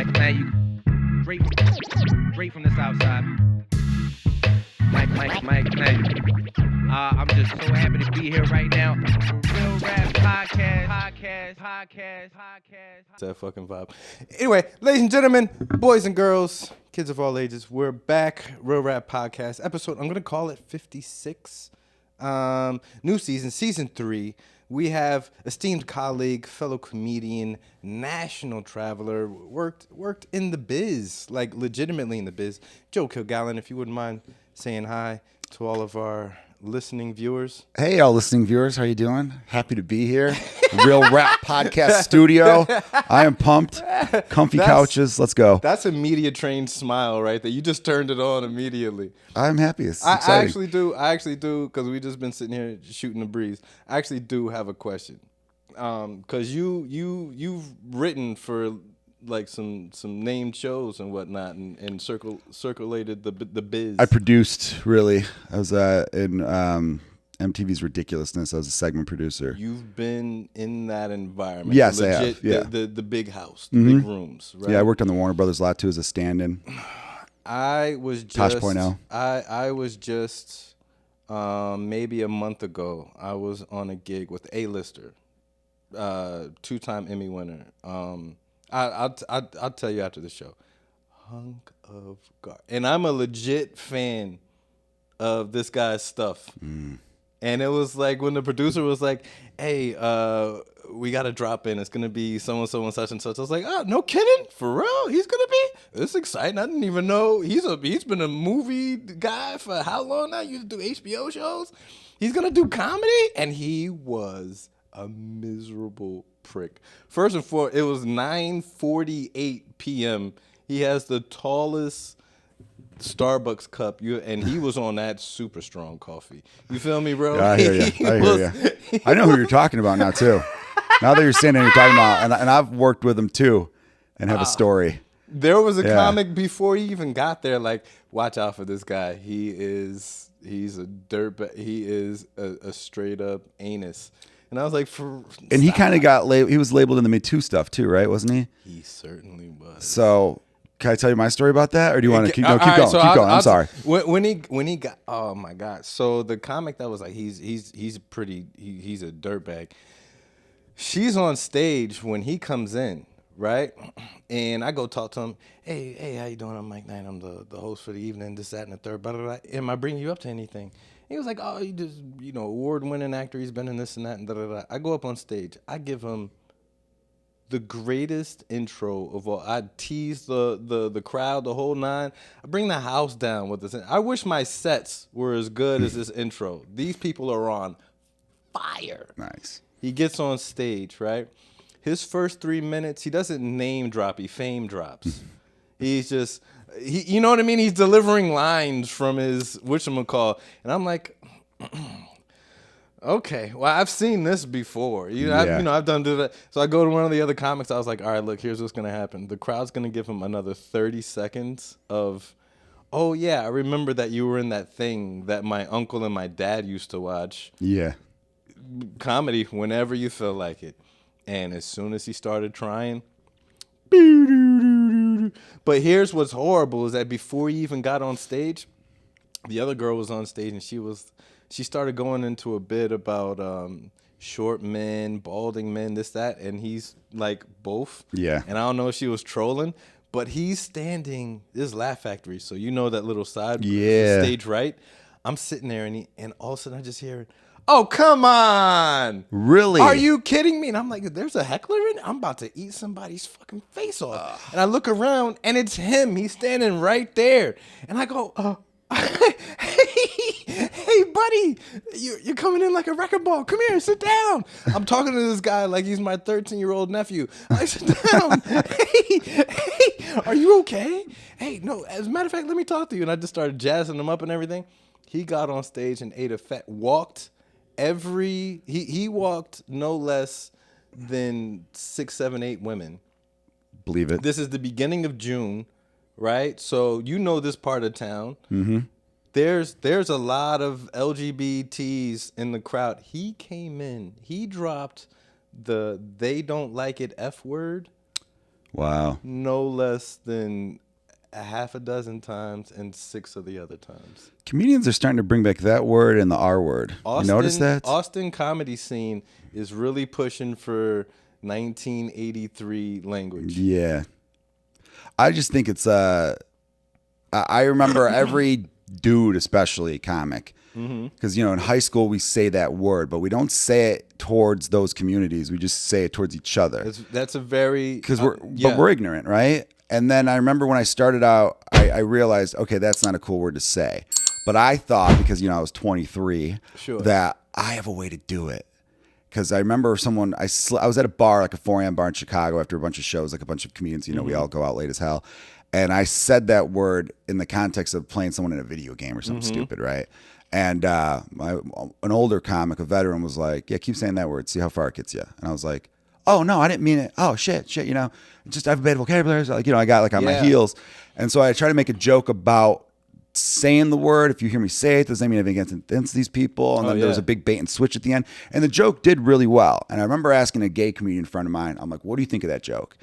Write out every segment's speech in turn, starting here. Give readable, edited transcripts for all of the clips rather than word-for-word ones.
Man, you straight from the south side. Mike, man. I'm just so happy to be here right now. Real Rap Podcast. That fucking vibe. Anyway, ladies and gentlemen, boys and girls, kids of all ages, we're back. Real Rap Podcast episode. I'm gonna call it 56. New season 3. We have esteemed colleague, fellow comedian, national traveler, worked in the biz, like legitimately in the biz. Joe Kilgallon, if you wouldn't mind saying hi to all of our listening viewers. Hey, all listening viewers, how you doing? Happy to be here. Real Rap Podcast Studio. I am pumped. Comfy couches. Let's go. That's a media trained smile right there. You just turned it on immediately. I'm happy. It's I exciting. actually do, because we just been sitting here shooting the breeze. I actually do have a question, because you've written for like some named shows and whatnot, and circulated the biz. I produced, really. I was in MTV's Ridiculousness. I was a segment producer. You've been in that environment. Yes, legit, I have. Yeah. The big house, the big rooms, right? Yeah, I worked on the Warner Brothers lot too as a stand-in. I was just Tosh.0. I was just maybe a month ago. I was on a gig with A-lister, 2-time Emmy winner. I'll tell you after the show. Hunk of God, and I'm a legit fan of this guy's stuff. And it was like when the producer was like, "Hey, we got to drop in. It's gonna be so and so and such and such." I was like, "Oh, no kidding, for real? He's gonna be? It's exciting. I didn't even know he's been a movie guy for how long now? You do HBO shows. He's gonna do comedy." And he was a miserable prick. First and foremost, it was 9:48 p.m. He has the tallest Starbucks cup, and he was on that super strong coffee. You feel me, bro? Yeah, I hear you. I know who you're talking about now too. Now that you're saying it, you're talking about, and I've worked with him too, and have a story. There was a comic before he even got there. Like, watch out for this guy. He's a dirtbag. He is a straight up anus. And I was like, and he kind of got labeled. He was labeled in the Me Too stuff too, right? Wasn't he? He certainly was. So, can I tell you my story about that, or do you want to keep? No, keep right, going. So keep going. I'm sorry. When he got, oh my God. So the comic that was like, he's a dirtbag. She's on stage when he comes in, right? And I go talk to him. Hey, how you doing? I'm Mike Knight. I'm the host for the evening. This, that, and the third. Blah, blah, blah. Am I bringing you up to anything? He was like, oh, you just, award-winning actor. He's been in this and that and da da da. I go up on stage. I give him the greatest intro of all. I tease the crowd, the whole nine. I bring the house down with this. I wish my sets were as good as this intro. These people are on fire. Nice. He gets on stage, right? His first 3 minutes, he doesn't name drop, he fame drops. He's just, you know what I mean? He's delivering lines from his whatchamacall. And I'm like, okay, well, I've seen this before. I've done that. So I go to one of the other comics. I was like, all right, look, here's what's going to happen. The crowd's going to give him another 30 seconds of, oh, yeah, I remember that you were in that thing that my uncle and my dad used to watch. Yeah. Comedy whenever you feel like it. And as soon as he started trying, but here's what's horrible is that before he even got on stage, the other girl was on stage and she started going into a bit about short men, balding men, this, that, and he's like both. Yeah. And I don't know if she was trolling, but he's standing, this is Laugh Factory, so you know that little side stage right? I'm sitting there and all of a sudden I just hear, oh, come on. Really? Are you kidding me? And I'm like, there's a heckler in it? I'm about to eat somebody's fucking face off. And I look around, and it's him. He's standing right there. And I go, hey, buddy, you're coming in like a wrecking ball. Come here, sit down. I'm talking to this guy like he's my 13-year-old nephew. I sit down. Hey, are you okay? Hey, no, as a matter of fact, let me talk to you. And I just started jazzing him up and everything. He got on stage and ate a fat, he walked no less than 6, 7, 8 women. Believe it. This is the beginning of June, right? So you know this part of town. Mm-hmm. There's a lot of LGBTs in the crowd. He came in. He dropped the "they don't like it" F word Wow. no less than a half a dozen times, and 6 of the other times. Comedians are starting to bring back that word and the R word. You notice that? Austin comedy scene is really pushing for 1983 language. Yeah. I just think it's I remember every dude, especially comic, because in high school we say that word, but we don't say it towards those communities. We just say it towards each other That's a very because we're ignorant, right? And then I remember when I started out, I realized, okay, that's not a cool word to say, but I thought because I was 23 that I have a way to do it. Because I remember I was at a bar, like a 4 a.m. bar in Chicago after a bunch of shows, like a bunch of comedians, we all go out late as hell. And I said that word in the context of playing someone in a video game or something stupid, right? And an older comic, a veteran, was like, yeah, keep saying that word, see how far it gets you. And I was like, oh, no, I didn't mean it. Oh, shit, just I have a bad vocabulary. So, I got like on my heels. And so I tried to make a joke about saying the word. If you hear me say it, doesn't mean anything against these people. And then there was a big bait and switch at the end. And the joke did really well. And I remember asking a gay comedian friend of mine, I'm like, what do you think of that joke?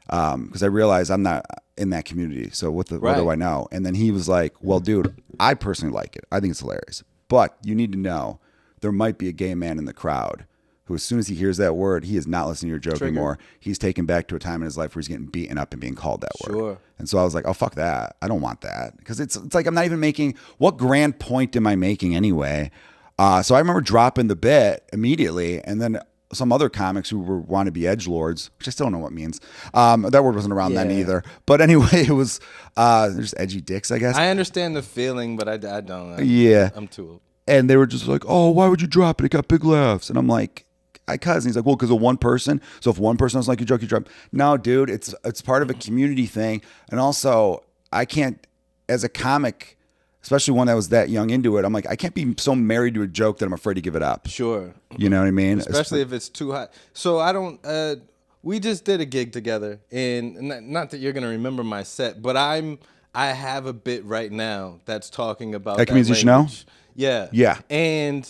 Because I realized I'm not in that community. So what do I know? And then he was like, well, dude, I personally like it. I think it's hilarious. But you need to know there might be a gay man in the crowd who, as soon as he hears that word, he is not listening to your joke anymore. He's taken back to a time in his life where he's getting beaten up and being called that word. And so I was like, oh, fuck that. I don't want that. Because it's like I'm not even making, what grand point am I making anyway? So I remember dropping the bit immediately, and then some other comics who were wannabe edgelords, which I still don't know what it means. That word wasn't around then either. But anyway, it was just edgy dicks, I guess. I understand the feeling, but I don't. I'm too old. And they were just like, oh, why would you drop it? It got big laughs. And I'm like, and he's like, well, because of one person. So if one person doesn't like your joke, you drop. No, dude, it's part of a community thing. And also, I can't, as a comic, especially one that was that young into it, I'm like, I can't be so married to a joke that I'm afraid to give it up. Sure. You know what I mean? Especially if it's too hot. So I don't, we just did a gig together, and not that you're going to remember my set, but I have a bit right now that's talking about that comedians you should know? Yeah. Yeah. And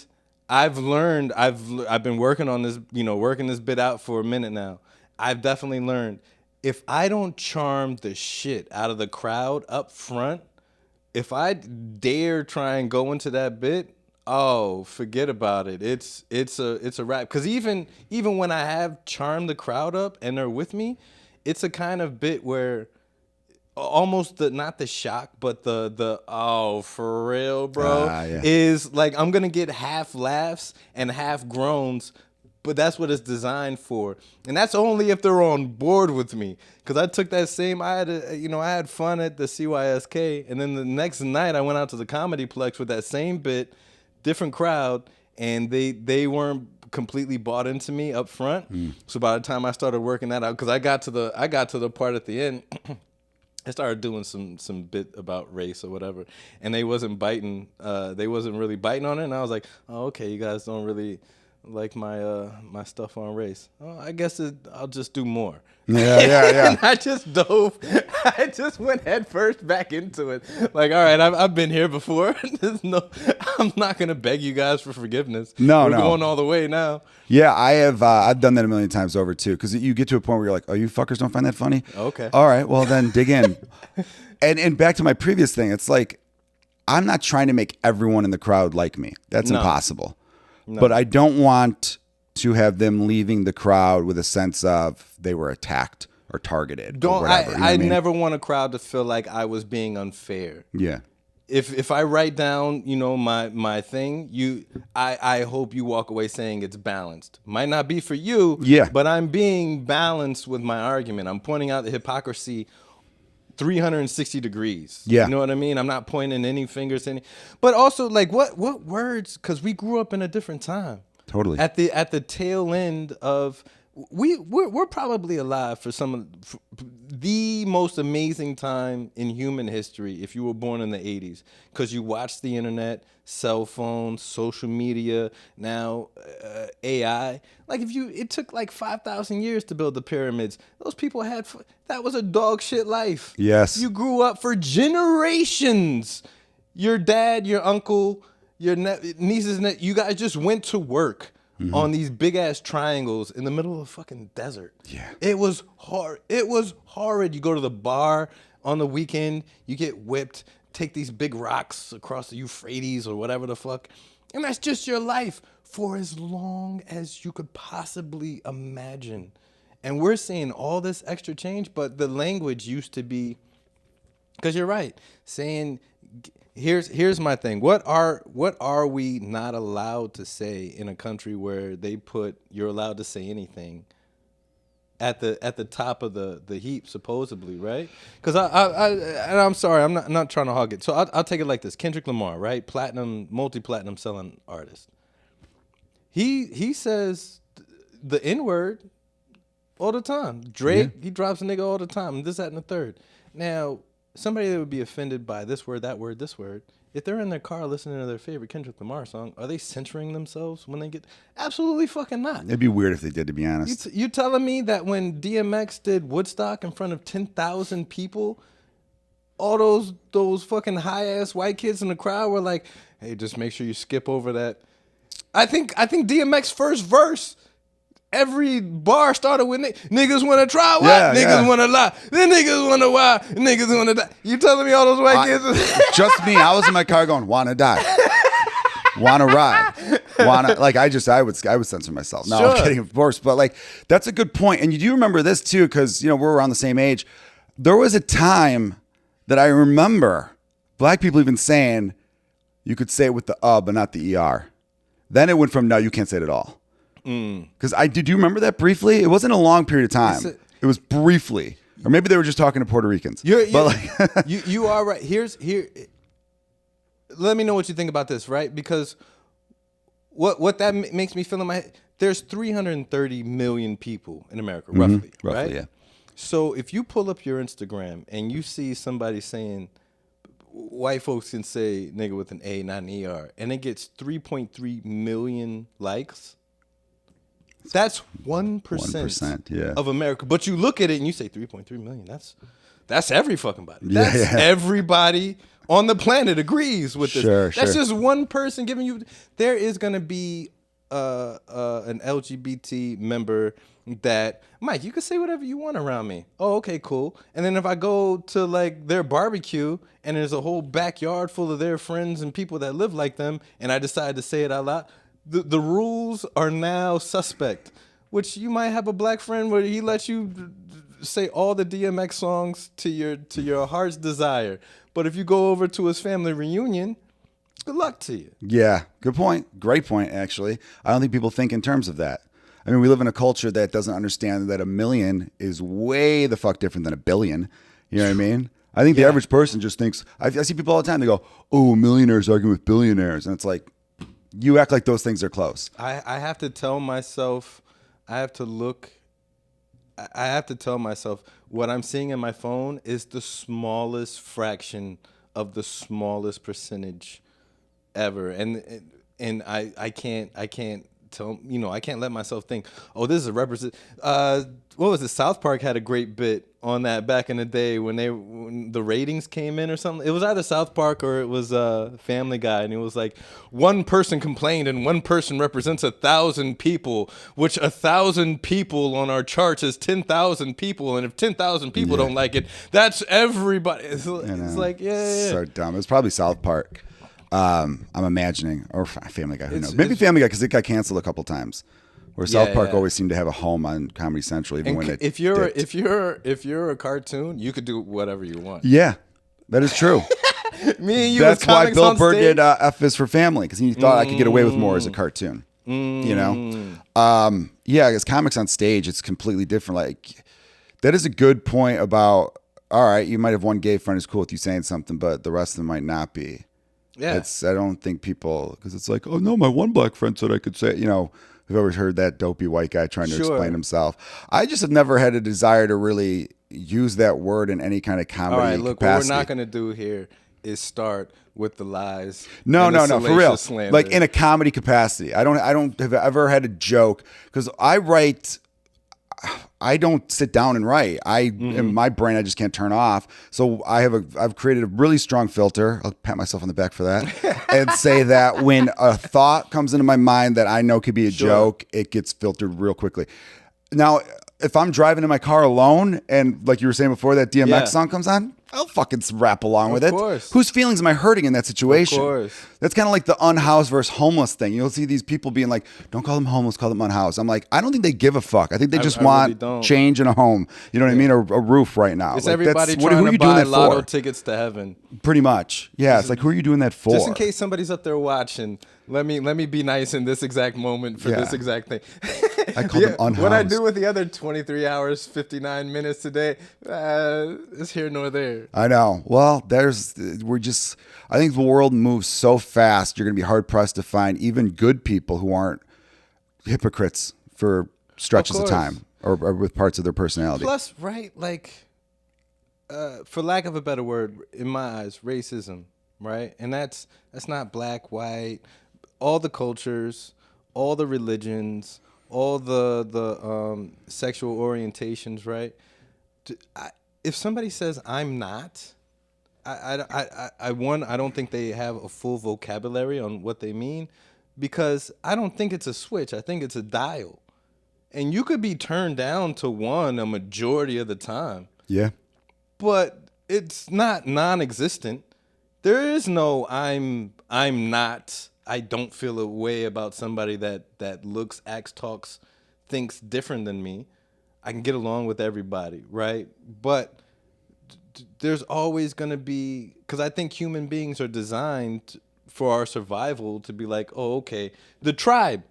I've learned, I've been working on this, working this bit out for a minute now. I've definitely learned, if I don't charm the shit out of the crowd up front, if I dare try and go into that bit, oh, forget about it. It's a wrap. Because even when I have charmed the crowd up and they're with me, it's a kind of bit where almost not the shock, but the oh, for real, bro, is like I'm gonna get half laughs and half groans, but that's what it's designed for, and that's only if they're on board with me. Because I took that same, I had fun at the CYSK, and then the next night I went out to the Comedy Plex with that same bit, different crowd, and they weren't completely bought into me up front. So by the time I started working that out, because I got to the part at the end. I started doing some bit about race or whatever, and they wasn't biting. They wasn't really biting on it, and I was like, "Oh, okay, you guys don't really like my my stuff on race. Oh, I guess I'll just do more." Yeah. And I just dove. I just went head first back into it. Like, all right, I've been here before. I'm not gonna beg you guys for forgiveness. We're going all the way now. Yeah, I have. I've done that a million times over too. Because you get to a point where you're like, "Oh, you fuckers don't find that funny?" Okay. All right. Well, then dig in. and back to my previous thing. It's like I'm not trying to make everyone in the crowd like me. That's impossible. No. But I don't want to have them leaving the crowd with a sense of they were attacked or targeted. Or whatever, I never want a crowd to feel like I was being unfair. Yeah. If I write down, my thing, I hope you walk away saying it's balanced. Might not be for you, but I'm being balanced with my argument. I'm pointing out the hypocrisy 360 degrees. Yeah. You know what I mean? I'm not pointing any fingers but also like what words, because we grew up in a different time. Totally. At the tail end of we're probably alive for some of the most amazing time in human history if you were born in the 80s, because you watched the internet, cell phones, social media, now AI. Like it took like 5,000 years to build the pyramids. Those people that was a dog shit life. Yes. You grew up for generations. Your dad, your uncle, your nieces, you guys just went to work. on these big ass triangles in the middle of a fucking desert. Yeah. It was hard. It was horrid. You go to the bar on the weekend, you get whipped, take these big rocks across the Euphrates or whatever the fuck, and that's just your life for as long as you could possibly imagine. And we're seeing all this extra change, but the language used to be, because you're right, saying, here's my thing. What are we not allowed to say in a country where they put you're allowed to say anything at the top of the heap, supposedly, right? Because and I'm sorry, I'm not trying to hog it. So I'll take it like this: Kendrick Lamar, right? Multi-platinum selling artist. He says the N-word all the time. Drake, he drops a nigga all the time. This, that, and the third. Now, somebody that would be offended by this word, that word, this word, if they're in their car listening to their favorite Kendrick Lamar song, are they censoring themselves when they get? Absolutely fucking not. It'd be weird if they did, to be honest. You telling me that when DMX did Woodstock in front of 10,000 people, all those fucking high ass white kids in the crowd were like, "Hey, just make sure you skip over that." I think DMX first verse, every bar started with niggas want to try what? Yeah, niggas want to lie. Then niggas want to why? Niggas want to die. You telling me all those white kids? Just me. I was in my car going, wanna die. Wanna ride. Wanna, like, I would censor myself. No, Sure. I'm kidding, of course. But like, that's a good point. And you do remember this too, because, you know, we're around the same age. There was a time that I remember black people even saying you could say it with the but not the ER. Then it went from, no, you can't say it at all. Because do you remember that briefly? It wasn't a long period of time. It was briefly. Or maybe they were just talking to Puerto Ricans. You are right. Here. Let me know what you think about this, right? Because what that makes me feel in my head, there's 330 million people in America, roughly, right? Yeah. So if you pull up your Instagram and you see somebody saying, white folks can say nigga with an A, not an ER, and it gets 3.3 million likes, that's 1% of America. But you look at it and you say 3.3 million. That's every fucking body. That's everybody on the planet agrees with this. That's just one person giving you. There is going to be an LGBT member that, Mike, you can say whatever you want around me. Oh, okay, cool. And then if I go to like their barbecue and there's a whole backyard full of their friends and people that live like them, and I decide to say it out loud, the rules are now suspect. Which you might have a black friend where he lets you say all the DMX songs to your heart's desire. But if you go over to his family reunion, good luck to you. Yeah, good point. Great point, actually. I don't think people think in terms of that. I mean, we live in a culture that doesn't understand that a million is way the fuck different than a billion. You know what I mean? I think the average person just thinks, I see people all the time, they go, oh, millionaires arguing with billionaires. And it's like, you act like those things are close. I have to tell myself, I have to tell myself what I'm seeing in my phone is the smallest fraction of the smallest percentage ever. And I can't tell, you know, I can't let myself think, oh, this is a represent. What was it? South Park had a great bit on that back in the day when the ratings came in or something. It was either South Park or it was Family Guy, and it was like one person complained and one person represents 1,000 people, which 1,000 people on our charts is 10,000 people, and if 10,000 people don't like it, that's everybody. It's like so dumb. It's probably South Park. I'm imagining, or Family Guy. Who knows? Maybe Family Guy because it got canceled a couple times. Where South Park always seemed to have a home on Comedy Central, even when it. If you're a cartoon, you could do whatever you want. Yeah, that is true. Me and you. That's why Bill Burr did F is for Family, because he thought I could get away with more as a cartoon. You know, yeah, because comics on stage, it's completely different. Like, that is a good point about. All right, you might have one gay friend who's cool with you saying something, but the rest of them might not be. Yeah, I don't think people, because it's like, oh no, my one black friend said I could say, you know. I've always heard that dopey white guy trying to explain himself. I just have never had a desire to really use that word in any kind of comedy. All right, look, capacity. what we're not going to do here is start with the lies. No, for real. Slander. Like in a comedy capacity. I don't have ever had a joke, because I write I don't sit down and write. In my brain, I just can't turn off. So I've created a really strong filter. I'll pat myself on the back for that and say that when a thought comes into my mind that I know could be a joke, it gets filtered real quickly. Now, if I'm driving in my car alone and like you were saying before, that DMX song comes on, I'll fucking rap along with it. Whose feelings am I hurting in that situation? Of course. That's kind of like the unhoused versus homeless thing. You'll see these people being like, don't call them homeless, call them unhoused. I'm like, I don't think they give a fuck. I think they just want really change in a home. You know what I mean? A roof right now. It's like everybody trying to buy lotto tickets to heaven. Pretty much. Yeah. It's like, who are you doing that for? Just in case somebody's up there watching, let me be nice in this exact moment for this exact thing. I call them unhoused. What I do with the other 23 hours, 59 minutes today, is here nor there. I know. Well, I think the world moves so fast, you're going to be hard pressed to find even good people who aren't hypocrites for stretches of time or with parts of their personality. Plus, right, like, for lack of a better word, in my eyes, racism, right? And that's not black, white, all the cultures, all the religions, all the sexual orientations, right? If somebody says I'm not, I don't think they have a full vocabulary on what they mean, because I don't think it's a switch. I think it's a dial, and you could be turned down to one a majority of the time. Yeah, but it's not non-existent. There is no I'm not. I don't feel a way about somebody that looks, acts, talks, thinks different than me. I can get along with everybody, right? But there's always going to be, because I think human beings are designed for our survival to be like, oh, okay, the tribe.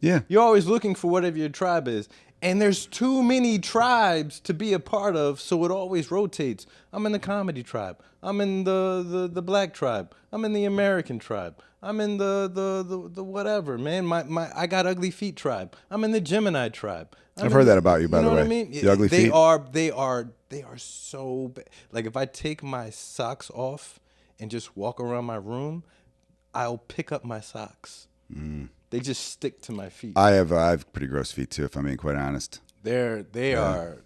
Yeah. You're always looking for whatever your tribe is. And there's too many tribes to be a part of, so it always rotates. I'm in the comedy tribe. I'm in the black tribe. I'm in the American tribe. I'm in the whatever, man. I got ugly feet tribe. I'm in the Gemini tribe. I've heard that about you, by the way. You know what I mean? The ugly feet. They are so bad. Like, if I take my socks off and just walk around my room, I'll pick up my socks. They just stick to my feet. I have pretty gross feet too, if I'm being quite honest. They are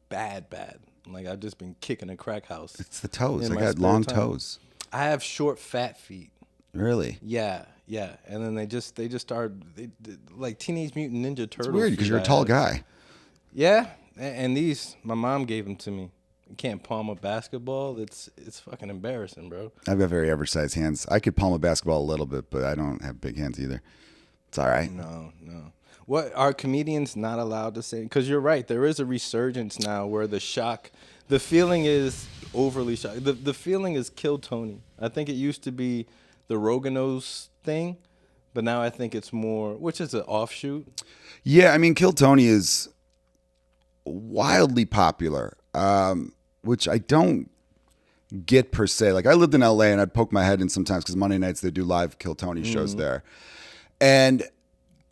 bad. Like, I've just been kicking a crack house. It's the toes. I got long toes. I have short, fat feet. Really? Yeah. And then they just started like Teenage Mutant Ninja Turtles. It's weird because you're a tall guy. Yeah, and these, my mom gave them to me. You can't palm a basketball. It's fucking embarrassing, bro. I've got very average sized hands. I could palm a basketball a little bit, but I don't have big hands either. It's all right. No. What are comedians not allowed to say? Because you're right. There is a resurgence now where the feeling is overly shock. The feeling is kill Tony. I think it used to be the Roganos thing, but now I think it's more, which is an offshoot. Yeah, I mean, Kill Tony is wildly popular, which I don't get per se. Like, I lived in LA and I'd poke my head in sometimes because Monday nights they do live Kill Tony shows there. And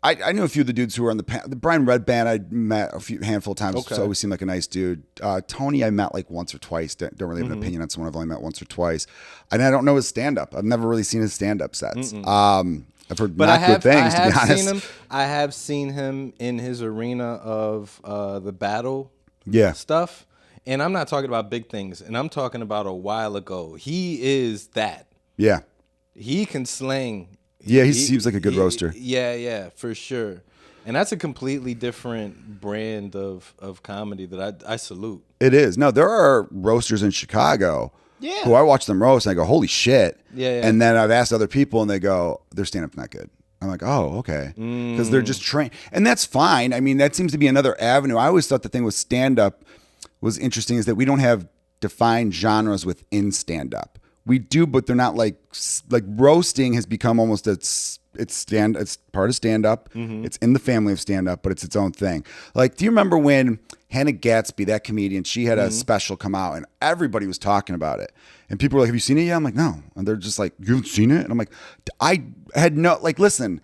I knew a few of the dudes who were on the Brian Red Band. I met a handful of times. Okay. So always seemed like a nice dude. Tony, I met like once or twice. Don't really have an opinion on someone I've only met once or twice. And I don't know his stand-up. I've never really seen his stand-up sets. I've heard good things, to be honest. I have seen him in his arena of the battle stuff. And I'm not talking about big things. And I'm talking about a while ago. He is that. Yeah. He can slang. Yeah, he seems like a good roaster. Yeah, for sure. And that's a completely different brand of comedy that I salute. It is. No, there are roasters in Chicago who I watch them roast and I go, holy shit. Yeah. And then I've asked other people and they go, their stand-up's not good. I'm like, oh, okay. Because they're just trained. And that's fine. I mean, that seems to be another avenue. I always thought the thing with stand-up was interesting is that we don't have defined genres within stand-up. We do, but they're not like roasting has become almost it's part of stand up. It's in the family of stand up, but it's its own thing. Like, do you remember when Hannah Gatsby, that comedian, she had a special come out and everybody was talking about it. And people were like, have you seen it yet? I'm like, no. And they're just like, you haven't seen it? And I'm like, I had no, like, listen,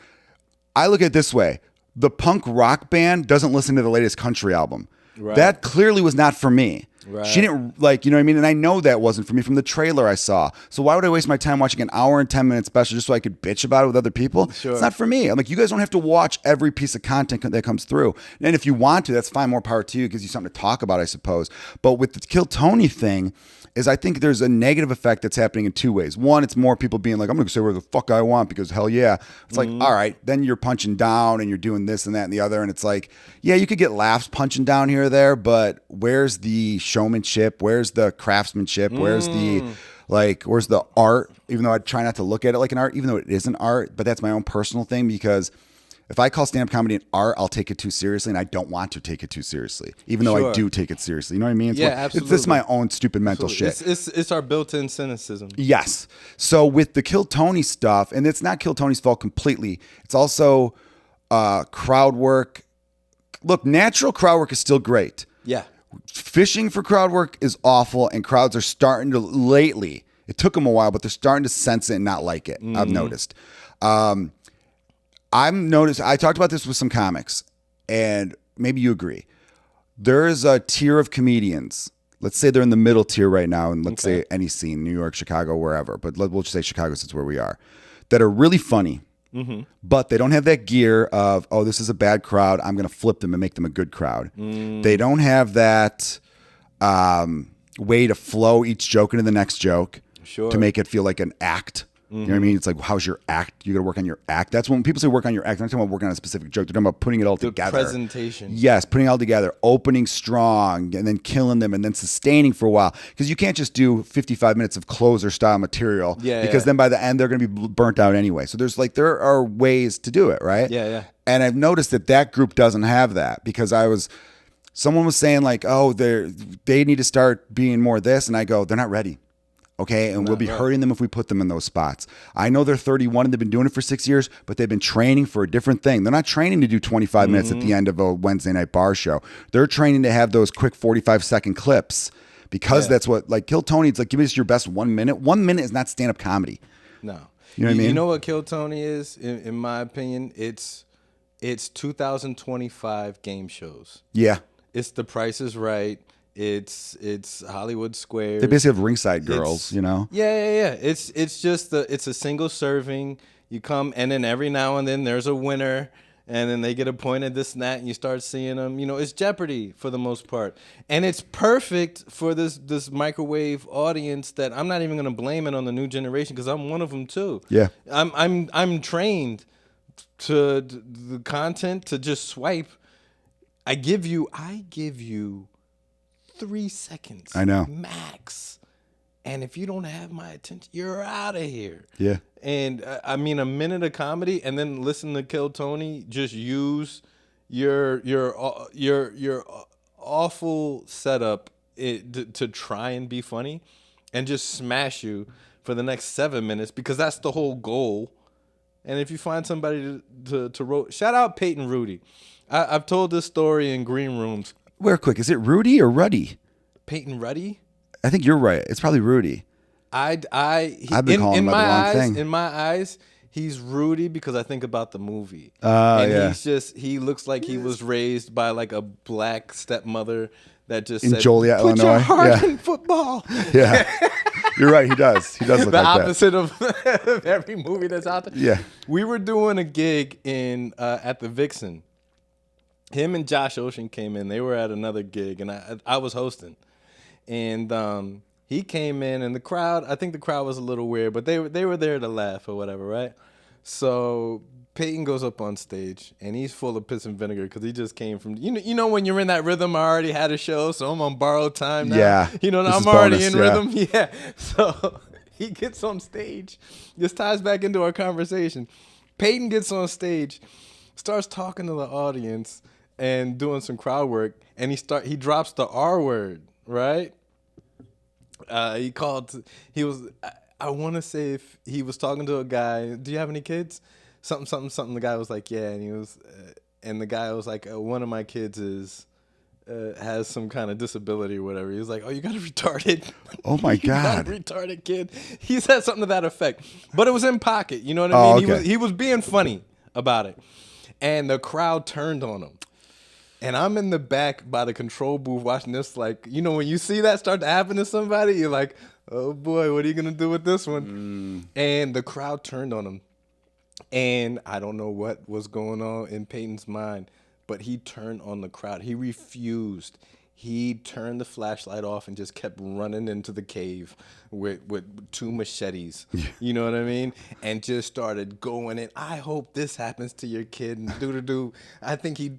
I look at it this way. The punk rock band doesn't listen to the latest country album. Right. That clearly was not for me. She Right. didn't like, you know what I mean? And I know that wasn't for me from the trailer I saw. So why would I waste my time watching an hour and 10 minute special just so I could bitch about it with other people? Sure. It's not for me. I'm like, you guys don't have to watch every piece of content that comes through. And if you want to, that's fine. More power to you. It gives you something to talk about, I suppose. But with the Kill Tony thing, is I think there's a negative effect that's happening in two ways. One, it's more people being like, I'm going to say whatever the fuck I want because hell yeah. It's like, all right, then you're punching down and you're doing this and that and the other. And it's like, yeah, you could get laughs punching down here or there, but where's the showmanship? Where's the craftsmanship? Where's the art? Even though I try not to look at it like an art, even though it is an art, but that's my own personal thing because if I call stand-up comedy an art, I'll take it too seriously, and I don't want to take it too seriously, even though I do take it seriously. You know what I mean? Absolutely. This is my own stupid mental shit. It's our built-in cynicism. Yes. So with the Kill Tony stuff, and it's not Kill Tony's fault completely. It's also crowd work. Look, natural crowd work is still great. Yeah. Fishing for crowd work is awful, and crowds are starting to lately. It took them a while, but they're starting to sense it and not like it. I've noticed. I talked about this with some comics, and maybe you agree. There is a tier of comedians. Let's say they're in the middle tier right now, and let's say any scene, New York, Chicago, wherever. But we'll just say Chicago since where we are. That are really funny, but they don't have that gear of, oh, this is a bad crowd. I'm going to flip them and make them a good crowd. They don't have that way to flow each joke into the next joke to make it feel like an act. You know what I mean? It's like, how's your act? You got to work on your act. That's when people say work on your act. They're not talking about working on a specific joke. They're talking about putting it all together. Presentation. Yes, putting it all together, opening strong, and then killing them, and then sustaining for a while. Because you can't just do 55 minutes of closer style material. Because then by the end they're going to be burnt out anyway. So there are ways to do it, right? Yeah. And I've noticed that group doesn't have that because someone was saying like, oh, they need to start being more this, and I go, they're not ready. Okay, and we'll be hurting them if we put them in those spots. I know they're 31 and they've been doing it for 6 years, but they've been training for a different thing. They're not training to do 25 minutes at the end of a Wednesday night bar show. They're training to have those quick 45-second clips because that's what, like, Kill Tony, it's like, give us your best 1 minute. 1 minute is not stand-up comedy. No. You know what I mean? You know what Kill Tony is, in my opinion? It's 2025 game shows. Yeah. It's The Price is Right. It's Hollywood Squares. They basically have ringside girls, you know? Yeah. It's just it's a single serving. You come, and then every now and then there's a winner, and then they get appointed this and that, and you start seeing them. You know, it's Jeopardy for the most part, and it's perfect for this microwave audience. That I'm not even going to blame it on the new generation because I'm one of them too. Yeah, I'm trained to the content to just swipe. I give you 3 seconds. I know. Max. And if you don't have my attention, you're out of here. Yeah. And I mean, a minute of comedy, and then listen to Kill Tony. Just use your awful setup to try and be funny, and just smash you for the next 7 minutes because that's the whole goal. And if you find somebody to shout out Peyton Rudy. I've told this story in green rooms. Where quick? Is it Rudy or Ruddy? Peyton Ruddy? I think you're right. It's probably Rudy. I've been calling him the wrong thing. In my eyes, he's Rudy because I think about the movie. Yeah. He looks like he was raised by like a black stepmother that just in said, Joliet, put Illinois. your heart in football. Yeah. You're right. He does. He does look the like opposite of every movie that's out there. Yeah. We were doing a gig at the Vixen. Him and Josh Ocean came in. They were at another gig, and I was hosting. And he came in, and I think the crowd was a little weird, but they were there to laugh or whatever, right? So Peyton goes up on stage, and he's full of piss and vinegar because he just came from, you know when you're in that rhythm, I already had a show, so I'm on borrowed time now. Yeah. You know, I'm already in rhythm. Yeah. So he gets on stage. This ties back into our conversation. Peyton gets on stage, starts talking to the audience, and doing some crowd work, and he drops the R word, right? I want to say if he was talking to a guy, do you have any kids? Something. The guy was like, yeah, and the guy was like, one of my kids has some kind of disability or whatever. He was like, oh, you got a retarded. Oh my God. Got a retarded kid. He said something to that effect, but it was in pocket. You know what I mean? Okay. He was being funny about it. And the crowd turned on him. And I'm in the back by the control booth watching this. Like, you know, when you see that start to happen to somebody, you're like, oh boy, what are you going to do with this one? And the crowd turned on him. And I don't know what was going on in Peyton's mind, but he turned on the crowd. He refused. He turned the flashlight off and just kept running into the cave with two machetes. You know what I mean? And just started going in. I hope this happens to your kid. And do. I think the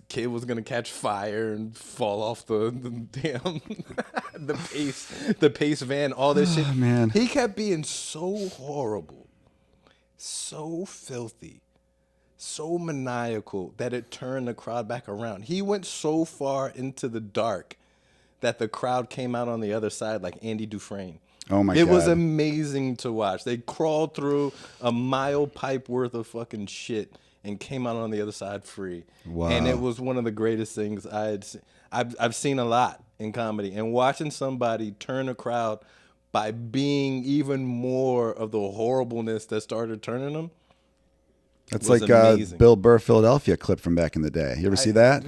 kid was gonna catch fire and fall off the damn the pace van. All this shit. Man. He kept being so horrible, so filthy, so maniacal that it turned the crowd back around. He went so far into the dark that the crowd came out on the other side like Andy Dufresne. Oh my God. It was amazing to watch. They crawled through a mile pipe worth of fucking shit and came out on the other side free. Wow. And it was one of the greatest things I had seen. I've seen a lot in comedy, and watching somebody turn a crowd by being even more of the horribleness that started turning them. That's like Bill Burr Philadelphia clip from back in the day. You ever see that?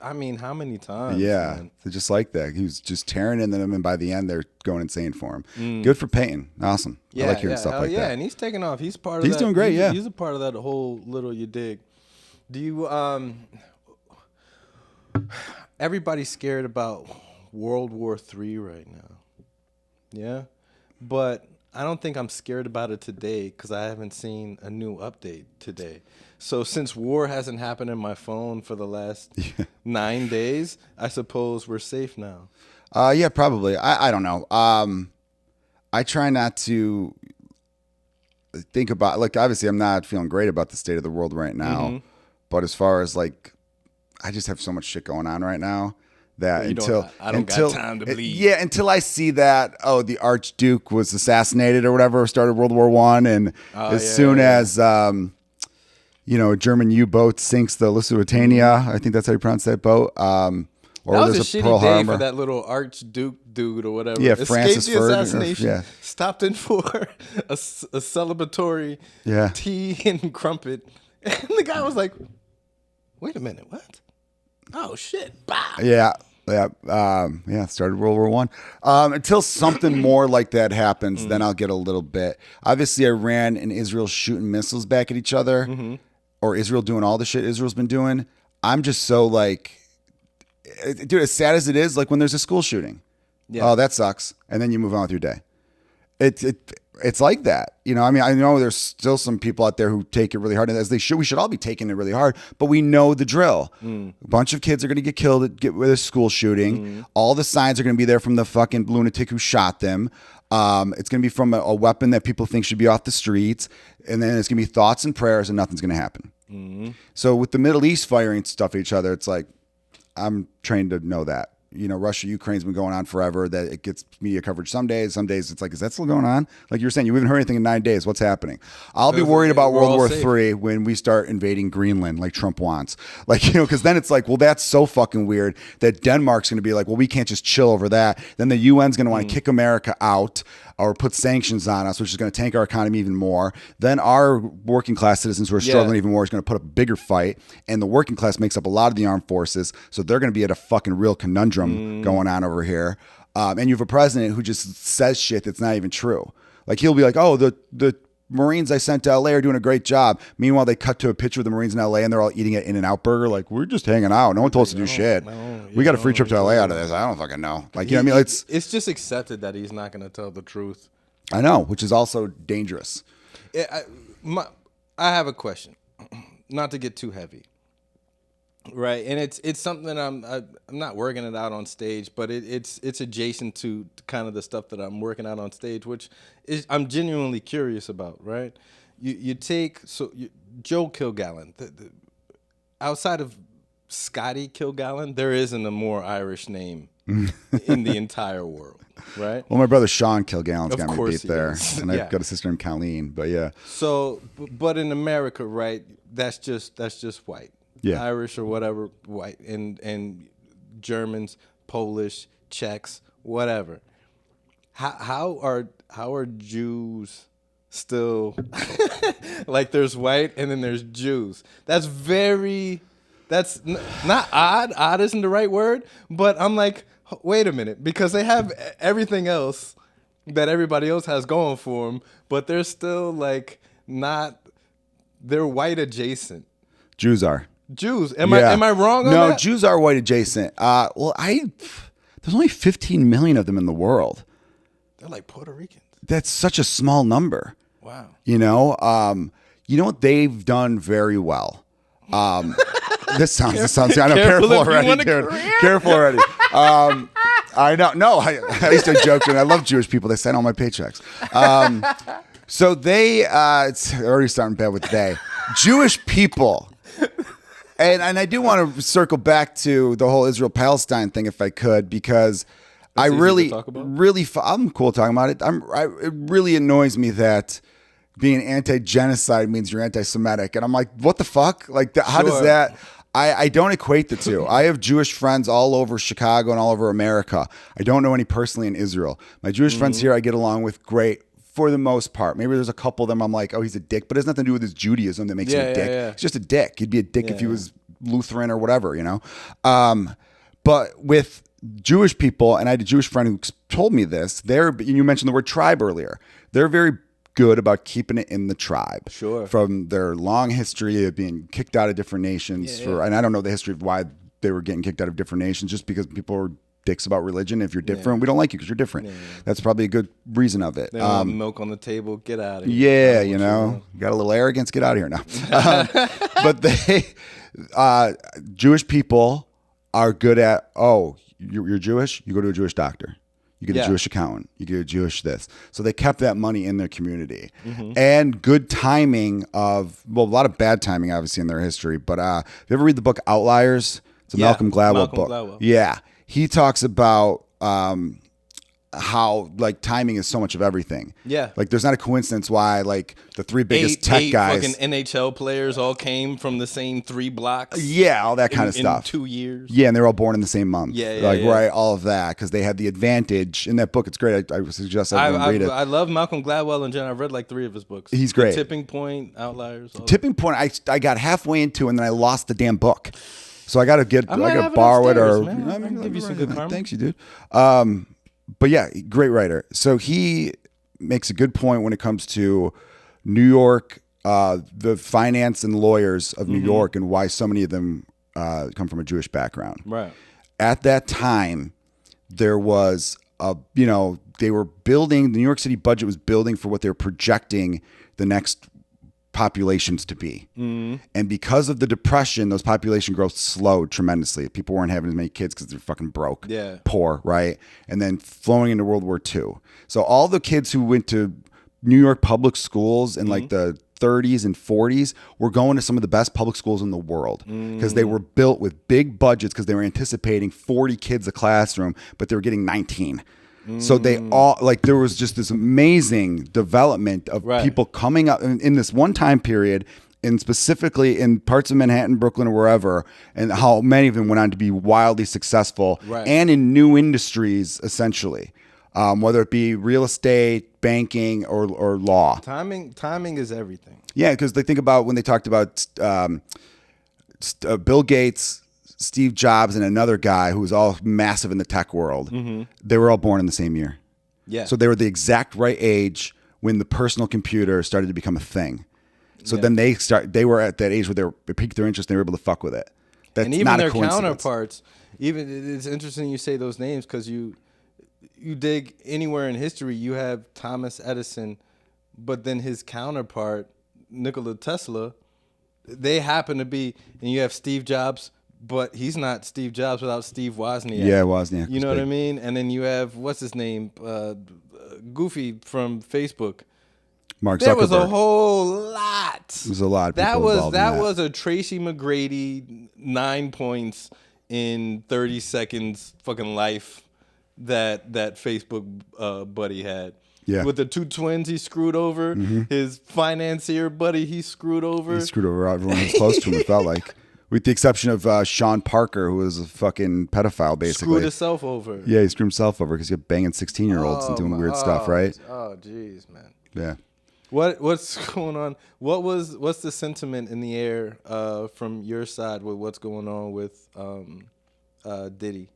I mean, how many times? Yeah, man? just like that. He was just tearing into them, and by the end, they're going insane for him. Good for Peyton. Awesome. Yeah, I like hearing stuff like that. Yeah, and he's taking off. He's part of. He's doing great. He's a part of that whole little you dig. Do you everybody's scared about World War III right now. Yeah, but I don't think I'm scared about it today because I haven't seen a new update today. So since war hasn't happened in my phone for the last 9 days, I suppose we're safe now. Yeah, probably. I don't know. I try not to think about, like, obviously I'm not feeling great about the state of the world right now, but as far as like, I just have so much shit going on right now that I don't got time to bleed. Yeah, until I see that, the Archduke was assassinated or whatever, started World War I, and soon as a German U-boat sinks the Lusitania, I think that's how you pronounce that boat. Or that was there's a shitty Pearl day Harbor. for that little Archduke dude or whatever. Yeah, Escaped Francis the Ferdinand, assassination, stopped in for a celebratory tea and crumpet, and the guy was like, "Wait a minute, what? Oh shit!" Bow. Yeah. Started World War I. Until something more like that happens, then I'll get a little bit. Obviously, Iran and Israel shooting missiles back at each other, or Israel doing all the shit Israel's been doing. I'm just so like, dude, as sad as it is, like when there's a school shooting. Yeah. Oh, that sucks. And then you move on with your day. It's like that. You know, I mean, I know there's still some people out there who take it really hard, and as they should. We should all be taking it really hard, but we know the drill. A bunch of kids are going to get killed with a school shooting. All the signs are going to be there from the fucking lunatic who shot them. It's going to be from a weapon that people think should be off the streets, and then it's going to be thoughts and prayers, and nothing's going to happen. So with the Middle East firing stuff at each other, it's like, I'm trained to know that. You know, Russia, Ukraine's been going on forever, that it gets media coverage some days it's like, is that still going on? Like you were saying, you haven't heard anything in 9 days. What's happening? I'll be worried about World War III when we start invading Greenland like Trump wants. Like, you know, because then it's like, well, that's so fucking weird that Denmark's going to be like, well, we can't just chill over that. Then the UN's going to want to kick America out or put sanctions on us, which is going to tank our economy even more. Then our working class citizens who are struggling even more is going to put up a bigger fight. And the working class makes up a lot of the armed forces. So they're going to be at a fucking real conundrum going on over here. And you have a president who just says shit that's not even true. Like he'll be like, oh, the Marines I sent to LA are doing a great job. Meanwhile, they cut to a picture of the Marines in LA and they're all eating an In-N-Out burger. Like, we're just hanging out. No one told us to do shit. We got a free trip to LA out of this. I don't fucking know. Like, you know what I mean? It's just accepted that he's not going to tell the truth. I know, which is also dangerous. I have a question, not to get too heavy. Right, and it's something that I'm not working it out on stage, but it's adjacent to kind of the stuff that I'm working out on stage, which is I'm genuinely curious about. Right, you take Joe Kilgallon, outside of Scotty Kilgallon, there isn't a more Irish name in the entire world. Right. Well, my brother Sean Kilgallon's got me beat there, and I've got a sister named Colleen. But yeah. So, but in America, right? That's just white. Yeah. Irish or whatever, white, and Germans, Polish, Czechs, whatever. How are Jews still like there's white and then there's Jews? That's very That's not odd. Odd isn't the right word, but I'm like, wait a minute, because they have everything else that everybody else has going for them, but they're still like not. They're white adjacent. Jews are. Jews. Am I wrong on that? No, Jews are white adjacent. There's only 15 million of them in the world. They're like Puerto Ricans. That's such a small number. Wow. You know what they've done very well. This sounds. I know. Careful already, dude. Careful already. I know. No, I used to joke, and I love Jewish people. They sign all my paychecks. So it's already starting bad with they. Jewish people. And I do want to circle back to the whole Israel-Palestine thing if I could, because I really, I'm cool talking about it. It really annoys me that being anti-genocide means you're anti-Semitic. And I'm like, what the fuck? Like, how does that... I don't equate the two. I have Jewish friends all over Chicago and all over America. I don't know any personally in Israel. My Jewish friends here I get along with great for the most part. Maybe there's a couple of them I'm like, oh, he's a dick, but it has nothing to do with his Judaism that makes him a dick. Yeah. He's just a dick. He'd be a dick if he was Lutheran or whatever, you know? But with Jewish people, and I had a Jewish friend who told me this, you mentioned the word tribe earlier. They're very good about keeping it in the tribe. Sure. From their long history of being kicked out of different nations and I don't know the history of why they were getting kicked out of different nations, just because people were dicks about religion. If you're different, we don't like you because you're different. That's probably a good reason of it. They want milk on the table, get out of here. Yeah, you got a little arrogance, get out of here now. But Jewish people are good at, you're Jewish, you go to a Jewish doctor. You get a Jewish accountant. You get a Jewish this. So they kept that money in their community. And good timing a lot of bad timing, obviously, in their history. But if you ever read the book Outliers, it's a Malcolm Gladwell book. Yeah. He talks about how like timing is so much of everything. Yeah. Like there's not a coincidence why like the three biggest tech guys. Fucking NHL players all came from the same 3 blocks. Yeah, all that kind of stuff. In 2 years. Yeah, and they're all born in the same month. Right, all of that because they had the advantage in that book. It's great. I would suggest everyone read it. I love Malcolm Gladwell in general. I've read like 3 of his books. He's great. Tipping Point, Outliers. Tipping Point. I got halfway into and then I lost the damn book. So I got to borrow it or I can give you some good karma. Thanks, you dude. But yeah, great writer. So he makes a good point when it comes to New York, the finance and lawyers of New York, and why so many of them come from a Jewish background. Right. At that time, there was they were building. The New York City budget was building for what they were projecting the next populations to be. And because of the Depression, those population growth slowed tremendously. People weren't having as many kids because they're fucking broke, poor, right? And then flowing into World War II. So all the kids who went to New York public schools in like the 30s and 40s were going to some of the best public schools in the world because they were built with big budgets because they were anticipating 40 kids a classroom, but they were getting 19. So they all there was just this amazing development of people coming up in this one time period, and specifically in parts of Manhattan, Brooklyn, or wherever, and how many of them went on to be wildly successful and in new industries, essentially, whether it be real estate, banking, or law. Timing is everything. Yeah, because they think about when they talked about Bill Gates, Steve Jobs, and another guy who was all massive in the tech world. They were all born in the same year. Yeah. So they were the exact right age when the personal computer started to become a thing. So then they were at that age where they piqued their interest and they were able to fuck with it. That's and even not their a coincidence. Counterparts, it's interesting you say those names because you dig anywhere in history, you have Thomas Edison, but then his counterpart, Nikola Tesla, they happen to be, and you have Steve Jobs, but he's not Steve Jobs without Steve Wozniak. Yeah, Wozniak. You know what I mean? And then you have, what's his name? Goofy from Facebook. Mark Zuckerberg. There was a whole lot. There's a lot of people involved in that. That was a Tracy McGrady 9 points in 30 seconds fucking life that Facebook buddy had. Yeah. With the 2 twins he screwed over, his financier buddy he screwed over. He screwed over everyone who's close to him, it felt like. With the exception of Sean Parker, who was a fucking pedophile, basically. Screwed himself over. Yeah, he screwed himself over because he kept banging 16-year-olds and doing weird stuff, right? Oh, jeez, man. Yeah. What's going on? What's the sentiment in the air from your side with what's going on with Diddy?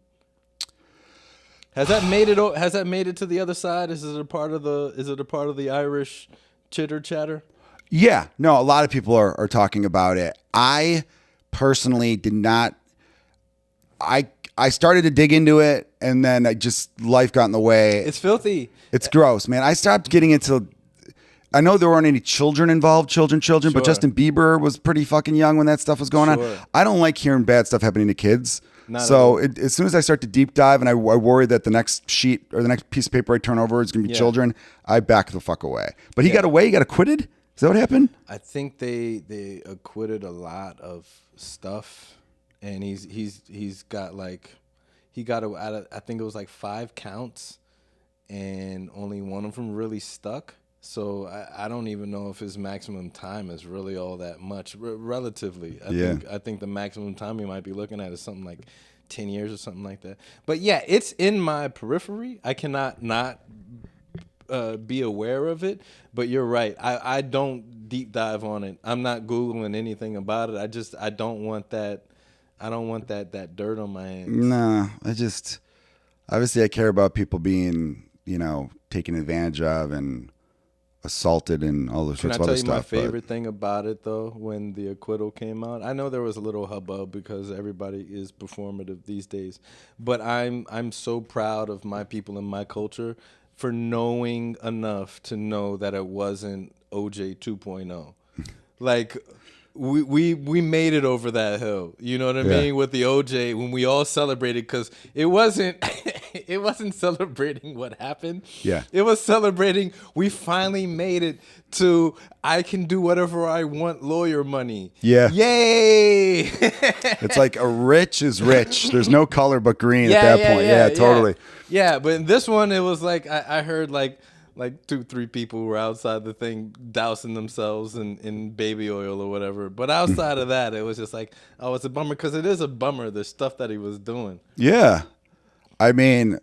Has that made it? Has that made it to the other side? Is it a part of the? Is it a part of the Irish chitter chatter? Yeah, no, a lot of people are talking about it. I personally did not. I started to dig into it, and then life got in the way. It's filthy. It's gross, man. I stopped getting into. I know there weren't any children involved, children, Sure. but Justin Bieber was pretty fucking young when that stuff was going on. I don't like hearing bad stuff happening to kids. So as soon as I start to deep dive and I worry that the next sheet or the next piece of paper I turn over is going to be children, I back the fuck away. But he got away. He got acquitted. Is that what happened? I think they acquitted a lot of stuff, and he's got like I think it was like 5 counts, and only one of them really stuck. So I don't even know if his maximum time is really all that much relatively. I think the maximum time you might be looking at is something like 10 years or something like that. But yeah, it's in my periphery. I cannot not be aware of it. But you're right. I don't deep dive on it. I'm not Googling anything about it. I don't want that. I don't want that dirt on my hands. No, obviously I care about people being, taken advantage of and assaulted and all those sorts of other stuff. Can I tell you my favorite thing about it, though, when the acquittal came out? I know there was a little hubbub because everybody is performative these days, but I'm so proud of my people and my culture for knowing enough to know that it wasn't OJ 2.0. Like, we made it over that hill. You know what I mean? With the OJ, when we all celebrated, because it wasn't it wasn't celebrating what happened. Yeah. It was celebrating we finally made it to I can do whatever I want lawyer money. Yeah. Yay! It's like a rich is rich. There's no color but green at that point. Yeah, totally. Yeah, but in this one, it was like I heard like 2-3 people were outside the thing dousing themselves in baby oil or whatever. But outside of that, it was just like, oh, it's a bummer because it is a bummer, the stuff that he was doing. Yeah. I mean,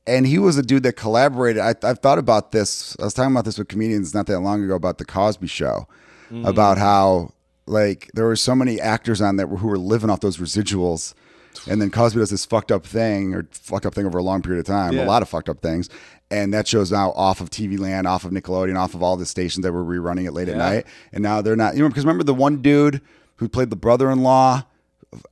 and he was a dude that collaborated. I've thought about this. I was talking about this with comedians not that long ago about the Cosby Show, about how like there were so many actors on that who were living off those residuals. And then Cosby does this fucked up thing over a long period of time, a lot of fucked up things. And that show's now off of TV Land, off of Nickelodeon, off of all the stations that were rerunning it late at night. And now they're not, because remember the one dude who played the brother-in-law,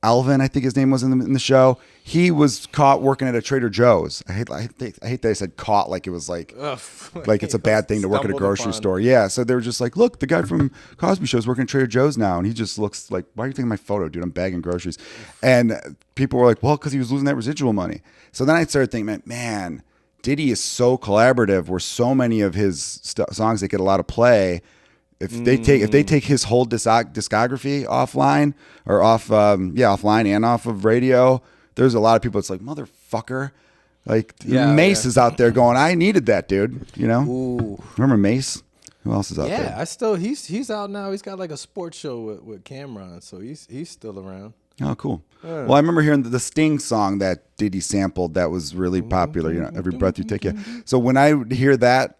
Alvin, I think his name was in the show. He was caught working at a Trader Joe's. I hate that I said caught like it was like it's a bad thing to work at a grocery store. Yeah, so they were just like, look, the guy from Cosby Show is working at Trader Joe's now, and he just looks like, why are you taking my photo, dude? I'm bagging groceries. And people were like, well, because he was losing that residual money. So then I started thinking, man, Diddy is so collaborative. Where so many of his songs that get a lot of play. If they take his whole discography offline or offline and off of radio, there's a lot of people. It's like, motherfucker, like Mace is out there going, I needed that, dude. Ooh. Remember Mace? Who else is out there? Yeah, he's out now. He's got like a sports show with Cameron, so he's still around. Oh, cool. Yeah. Well, I remember hearing the Sting song that Diddy sampled that was really popular. Every breath you take. So when I hear that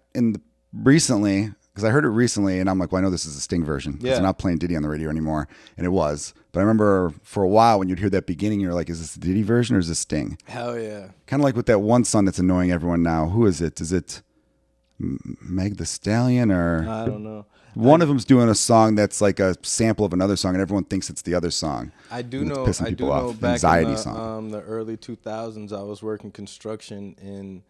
recently. Because I heard it recently, and I'm like, well, I know this is a Sting version. Because they're not playing Diddy on the radio anymore. And it was. But I remember for a while when you'd hear that beginning, you're like, is this the Diddy version or is this Sting? Hell yeah. Kind of like with that one song that's annoying everyone now. Who is it? Is it Meg the Stallion or? I don't know. One of them's doing a song that's like a sample of another song, and everyone thinks it's the other song. I do know back in the early 2000s, I was working construction in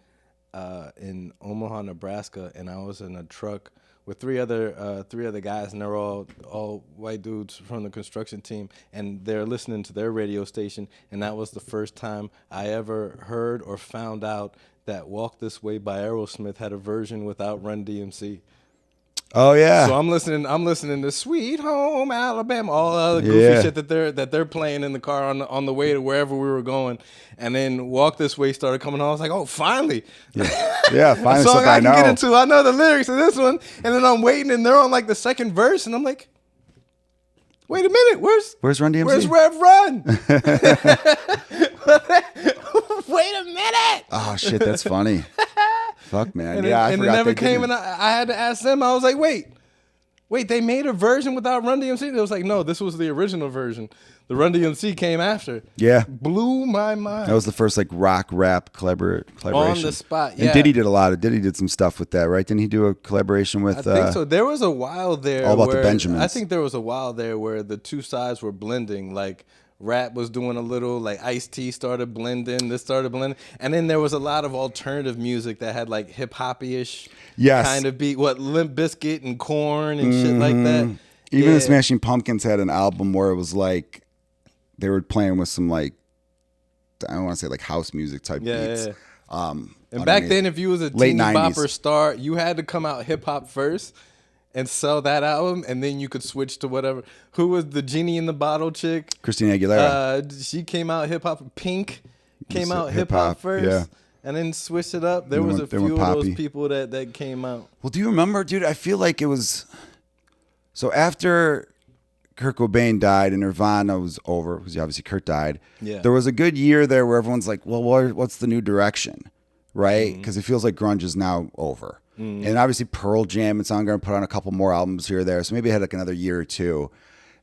Omaha, Nebraska, and I was in a truck with three other guys, and they're all white dudes from the construction team, and they're listening to their radio station, and that was the first time I ever heard or found out that "Walk This Way" by Aerosmith had a version without Run DMC. Oh yeah. So I'm listening to "Sweet Home Alabama," all the other goofy shit that they're playing in the car on the way to wherever we were going, and then "Walk This Way" started coming on. I was like, oh, finally. Yeah, finally. Song I can get into. I know the lyrics of this one, and then I'm waiting, and they're on like the second verse, and I'm like, wait a minute, where's Run DMC? Where's Rev Run? Wait a minute. Oh shit, that's funny. Fuck, man. And I it forgot never came, and I had to ask them. I was like, wait, Wait, they made a version without Run DMC? It was like, no, this was the original version. The Run DMC came after. Yeah. Blew my mind. That was the first like rock rap collaboration. On the spot, yeah. And Diddy did some stuff with that, right? Didn't he do a collaboration with? I think so. There was a while there. All About the Benjamins. I think there was a while there where the two sides were blending. Like rap was doing a little, like Ice-T started blending, this started blending. And then there was a lot of alternative music that had like hip hop-ish kind of beat. What, Limp Bizkit and Korn and shit like that. Even the Smashing Pumpkins had an album where it was like they were playing with some like, I don't want to say like house music type beats. Yeah. And back then, if you was a teeny bopper star, you had to come out hip hop first and sell that album, and then you could switch to whatever. Who was the Genie in the Bottle chick? Christina Aguilera. She came out hip hop. Pink came out hip hop first, and then switched it up. There was a few of those people that came out. Well, do you remember, dude? I feel like it was so after Kurt Cobain died and Nirvana was over, because obviously Kurt died. Yeah. There was a good year there where everyone's like, well, what's the new direction? Right? Because it feels like grunge is now over. And obviously Pearl Jam and Soundgarden put on a couple more albums here or there. So maybe it had like another year or two.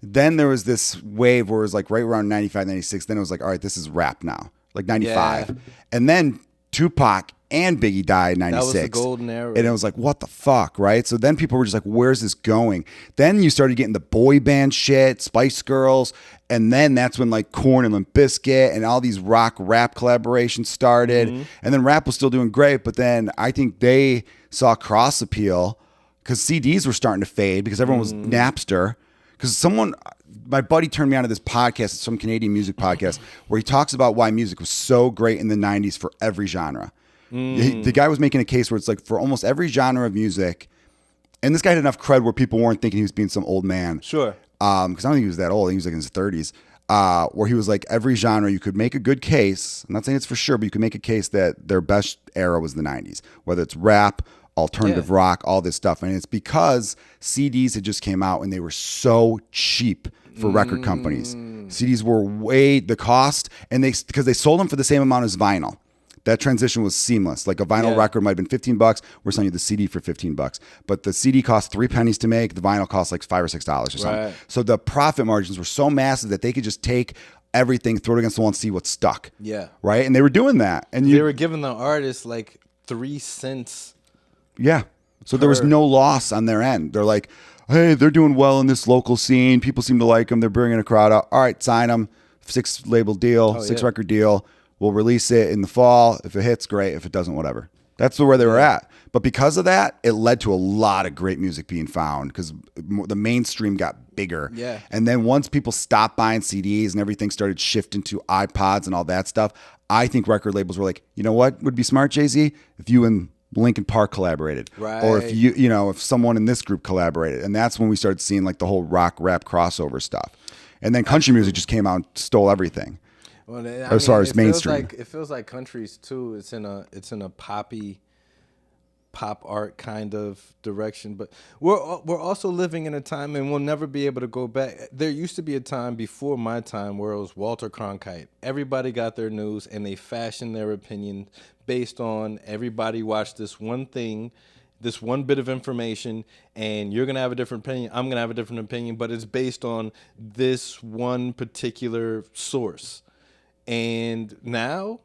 Then there was this wave where it was like right around 95, 96. Then it was like, all right, this is rap now. Like 95. Yeah. And then Tupac and Biggie died in 96. That was the golden era. And it was like, what the fuck, right? So then people were just like, where's this going? Then you started getting the boy band shit, Spice Girls. And then that's when like Korn and Limp Bizkit and all these rock rap collaborations started. And then rap was still doing great. But then I think they saw cross appeal because CDs were starting to fade because everyone was Napster. Because my buddy turned me on to this podcast, some Canadian music podcast, where he talks about why music was so great in the 90s for every genre. The guy was making a case where it's like for almost every genre of music, and this guy had enough cred where people weren't thinking he was being some old man. Sure. Because I don't think he was that old. He was like in his 30s. Where he was like, every genre, you could make a good case. I'm not saying it's for sure, but you could make a case that their best era was the 90s, whether it's rap, alternative rock, all this stuff. And it's because CDs had just came out and they were so cheap for record companies. CDs were the cost, and because they sold them for the same amount as vinyl. That transition was seamless. Like a vinyl record might have been $15. We're selling you the CD for $15. But the CD cost 3 pennies to make. The vinyl cost like $5 or $6 or something. Right. So the profit margins were so massive that they could just take everything, throw it against the wall, and see what stuck. Yeah. Right? And they were doing that. And they were giving the artists like 3 cents. Yeah. So there was no loss on their end. They're like, hey, they're doing well in this local scene. People seem to like them. They're bringing a crowd out. All right, sign them. 6 label deal, 6 record deal. We'll release it in the fall. If it hits, great. If it doesn't, whatever. That's where they were at. But because of that, it led to a lot of great music being found because the mainstream got bigger. Yeah. And then once people stopped buying CDs and everything started shifting to iPods and all that stuff, I think record labels were like, you know what would be smart, Jay-Z? If you and Linkin Park collaborated. Right. Or if if someone in this group collaborated. And that's when we started seeing like the whole rock rap crossover stuff. And then country music just came out and stole everything. Well, as far as mainstream, it feels like countries too. It's in a pop art kind of direction. But we're also living in a time, and we'll never be able to go back. There used to be a time before my time where it was Walter Cronkite. Everybody got their news, and they fashioned their opinion based on everybody watched this one thing, this one bit of information, and you're going to have a different opinion. I'm going to have a different opinion, but it's based on this one particular source. And now,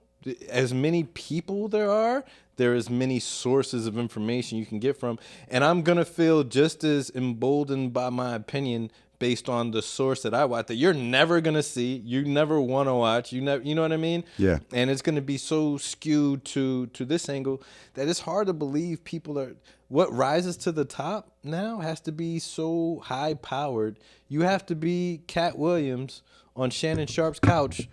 as many people there are as many sources of information you can get from. And I'm going to feel just as emboldened by my opinion based on the source that I watch that you're never going to see, you never want to watch, you know what I mean? Yeah. And it's going to be so skewed to this angle that it's hard to believe people are, what rises to the top now has to be so high powered. You have to be Cat Williams on Shannon Sharp's couch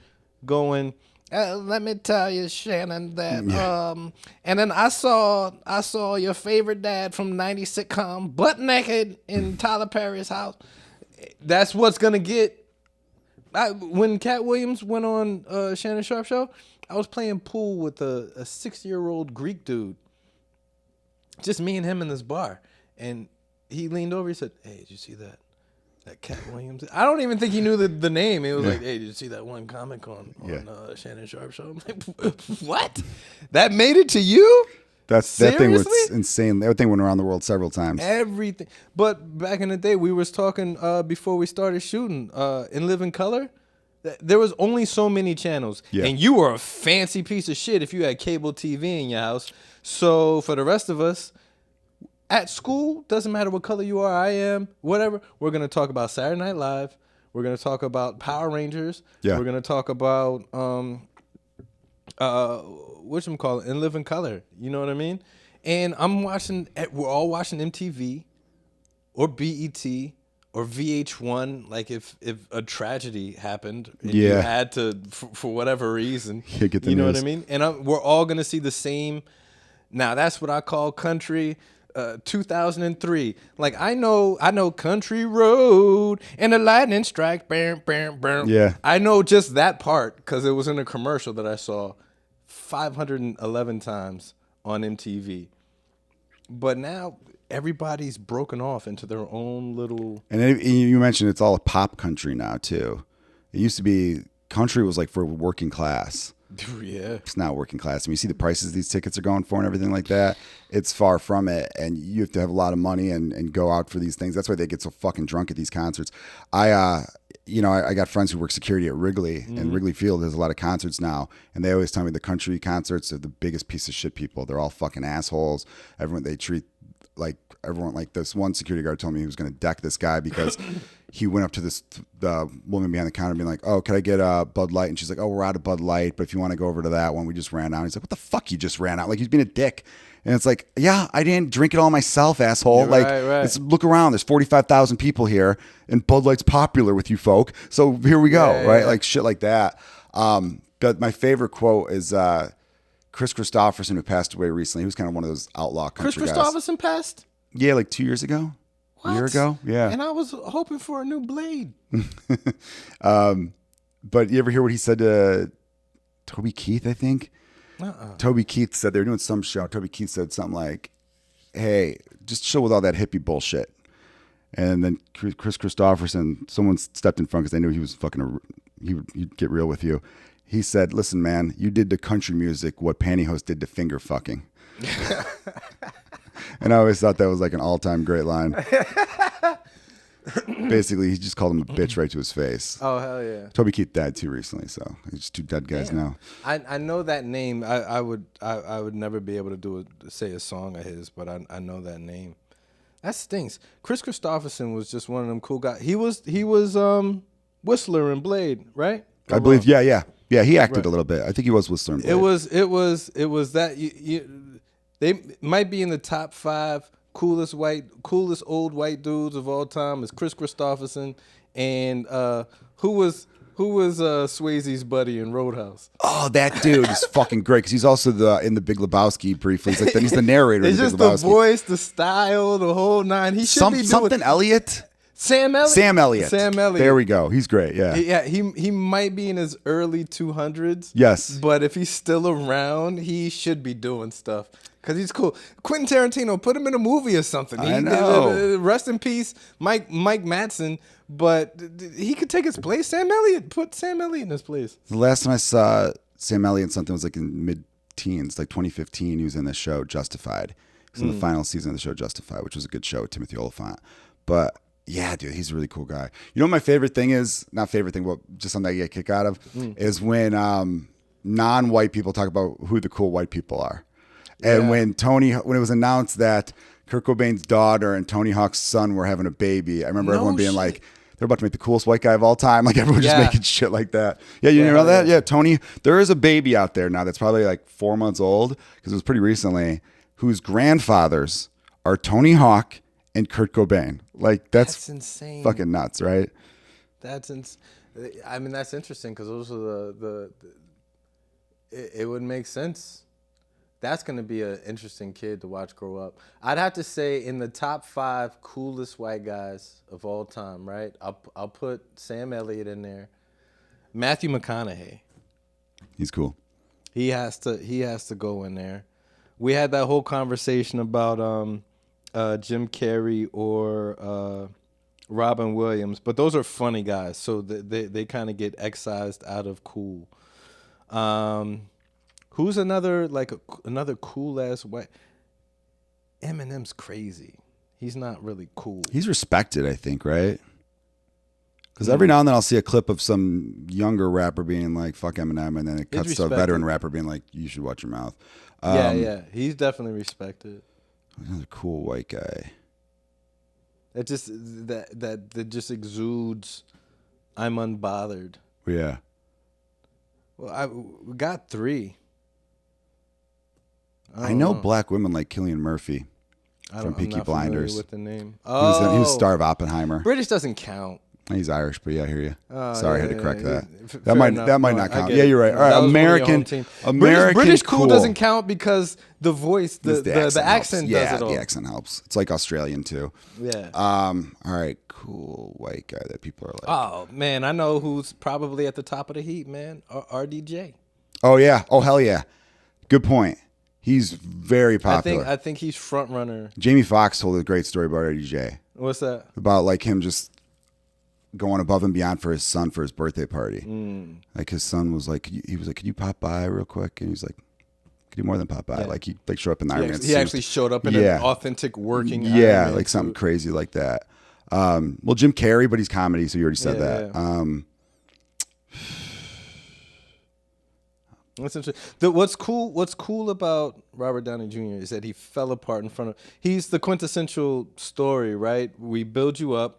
going, let me tell you, Shannon, that and then I saw your favorite dad from 90s sitcom butt naked in Tyler Perry's house. That's what's gonna get. When Cat Williams went on Shannon Sharp show, I was playing pool with a 6-year-old Greek dude. Just me and him in this bar, and he leaned over. He said, "Hey, did you see that Cat Williams?" I don't even think he knew the name. It was like, "Hey, did you see that one comic on Shannon Sharp show?" I'm like, "What? That made it to you?" That thing was Seriously? insane. That thing went around the world several times. Everything. But back in the day, we was talking before we started shooting in Living Color. There was only so many channels, Yeah. and you were a fancy piece of shit if you had cable TV in your house. So for the rest of us, at school, doesn't matter what color you are, I am, whatever. We're gonna talk about Saturday Night Live. We're gonna talk about Power Rangers. Yeah. We're gonna talk about whatchamacallit, In Living Color. You know what I mean? And we're all watching MTV or BET or VH1. Like if a tragedy happened and you had to, for whatever reason, Get the you know news. what I mean? And we're all going to see the same. Now that's what I call country. 2003. Like I know Country Road and the lightning strike. Bam, bam, bam. Yeah. I know just that part because it was in a commercial that I saw 511 times on MTV. But now everybody's broken off into their own little. And you mentioned it's all a pop country now too. It used to be country was like for working class. Yeah. It's not working class. I mean, you see the prices these tickets are going for and everything like that. It's far from it. And you have to have a lot of money and go out for these things. That's why they get so fucking drunk at these concerts. I got friends who work security at Wrigley, and Wrigley Field has a lot of concerts now. And they always tell me the country concerts are the biggest piece of shit people. They're all fucking assholes. They treat like everyone, like this one security guard told me he was going to deck this guy because he went up to the woman behind the counter being like, oh, can I get a Bud Light? And she's like, oh, we're out of Bud Light, but if you want to go over to that one, we just ran out. He's like, what the fuck, you just ran out? Like, he's being a dick. And it's like, yeah, I didn't drink it all myself, asshole. Right, like, right. look around. There's 45,000 people here, and Bud Light's popular with you folk. So here we go, right? Yeah. Like shit like that. But my favorite quote is Chris Christopherson, who passed away recently. He was kind of one of those outlaw country Chris guys. Christopherson passed? Yeah, like 2 years ago. What? A year ago? Yeah. And I was hoping for a new blade. But you ever hear what he said to Toby Keith, I think? Toby Keith said, they were doing some show. Toby Keith said something like, hey, just chill with all that hippie bullshit. And then Chris Christopherson, someone stepped in front because they knew he was he'd get real with you. He said, listen, man, you did to country music what pantyhose did to finger fucking. And I always thought that was like an all-time great line. Basically, he just called him a bitch right to his face. Oh, hell yeah. Toby Keith died too recently, so he's just two dead guys now. I know that name. I would never be able to say a song of his, but I know that name. That stinks. Chris Christopherson was just one of them cool guys. He was Whistler in Blade, right? I believe. Yeah. He acted a little bit. I think he was Whistler in Blade. It was that they might be in the top 5 coolest old white dudes of all time. Is Chris Christopherson and who was Swayze's buddy in Roadhouse? Oh, that dude is fucking great because he's also in the Big Lebowski briefly. He's the narrator. It's in the just Big Lebowski. the voice, the style, the whole nine. He should be doing something Elliott. Sam Elliott. There we go. He's great. Yeah. Yeah. He might be in his early 200s. Yes. But if he's still around, he should be doing stuff. Because he's cool. Quentin Tarantino, put him in a movie or something. I know. Rest in peace, Mike Madsen. But he could take his place. Sam Elliott. Put Sam Elliott in his place. The last time I saw Sam Elliott in something was like in mid-teens, like 2015. He was in the show Justified. He was in the final season of the show Justified, which was a good show with Timothy Olyphant. But yeah, dude, he's a really cool guy. You know what my favorite thing is? Not favorite thing, but just something I get a kick out of is when non-white people talk about who the cool white people are. And when it was announced that Kurt Cobain's daughter and Tony Hawk's son were having a baby, I remember everyone being like, they're about to make the coolest white guy of all time. Like everyone just making shit like that. Yeah, you didn't know that? Yeah, Tony, there is a baby out there now that's probably like 4 months old because it was pretty recently, whose grandfathers are Tony Hawk and Kurt Cobain. Like that's insane. Fucking nuts, right? I mean, that's interesting because those are it would make sense. That's going to be an interesting kid to watch grow up. I'd have to say in the top 5 coolest white guys of all time, right? I'll put Sam Elliott in there. Matthew McConaughey. He's cool. He has to go in there. We had that whole conversation about Jim Carrey or Robin Williams, but those are funny guys, so they kind of get excised out of cool. Who's another another cool ass white? Eminem's crazy. He's not really cool. He's respected, I think, right? Because every now and then I'll see a clip of some younger rapper being like, fuck Eminem, and then it cuts to a veteran rapper being like, you should watch your mouth. Yeah. He's definitely respected. Another cool white guy. It just that just exudes I'm unbothered. Yeah. Well, we got 3. I know black women like Cillian Murphy from Peaky Blinders. With the name. He was star of Oppenheimer. British doesn't count. He's Irish, but yeah, I hear you. Sorry, I had to correct that. That might not count. Yeah, you're right. All right, American British cool doesn't count because the voice, the accent does it all. The accent helps. It's like Australian too. Yeah. All right, cool white guy that people are like. Oh man, I know who's probably at the top of the heap, man. RDJ. Oh yeah. Oh hell yeah. Good point. He's very popular. I think he's front runner. Jamie Foxx told a great story about RDJ. What's that? About like him just going above and beyond for his son for his birthday party. Like his son was like, he was like, "Could you pop by real quick?" And he's like, "Could do more than pop by." Yeah. Like he like showed up in the Iron Man suit. He actually showed up in an authentic working Iron Man like something crazy like that. Well, Jim Carrey, but he's comedy, so you already said that. Yeah. That's interesting. What's cool about Robert Downey Jr. is that he fell apart in front of. He's the quintessential story, right? We build you up.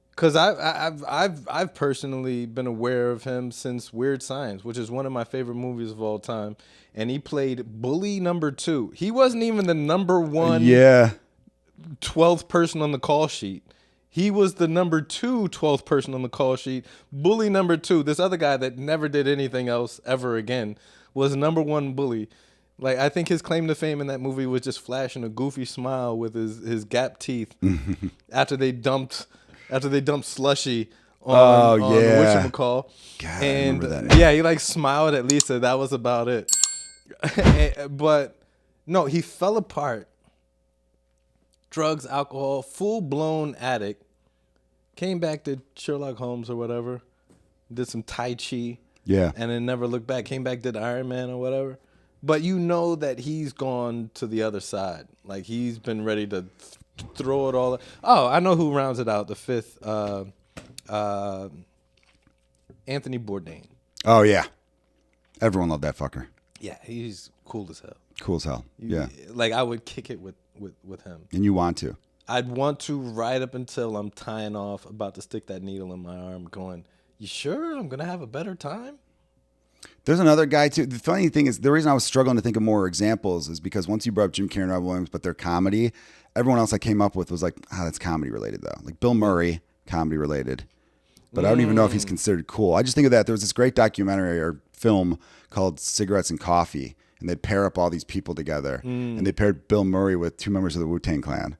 Because I've personally been aware of him since Weird Science, which is one of my favorite movies of all time, and he played bully number 2. He wasn't even the number 1 12th person on the call sheet. He was the number 2 12th person on the call sheet. Bully number 2. This other guy that never did anything else ever again was number 1 bully. Like, I think his claim to fame in that movie was just flashing a goofy smile with his gap teeth after they dumped Slushy on whatchamacall. God, and I remember that. Yeah, he like smiled at Lisa. That was about it. But no, he fell apart. Drugs, alcohol, full-blown addict. Came back to Sherlock Holmes or whatever. Did some Tai Chi. Yeah. And then never looked back. Came back, did Iron Man or whatever. But you know that he's gone to the other side. Like, he's been ready to throw it all. Oh, I know who rounds it out. The 5th, Anthony Bourdain. Oh yeah, everyone loved that fucker. Yeah, he's cool as hell. Cool as hell. Yeah, like I would kick it with him. And you want to? I'd want to right up until I'm tying off, about to stick that needle in my arm, going, "You sure I'm gonna have a better time?" There's another guy too. The funny thing is, the reason I was struggling to think of more examples is because once you brought up Jim Carrey and Robin Williams, but their comedy, everyone else I came up with was like, that's comedy related though. Like Bill Murray, comedy related. But I don't even know if he's considered cool. I just think of that. There was this great documentary or film called Cigarettes and Coffee, and they'd pair up all these people together, and they paired Bill Murray with 2 members of the Wu-Tang Clan.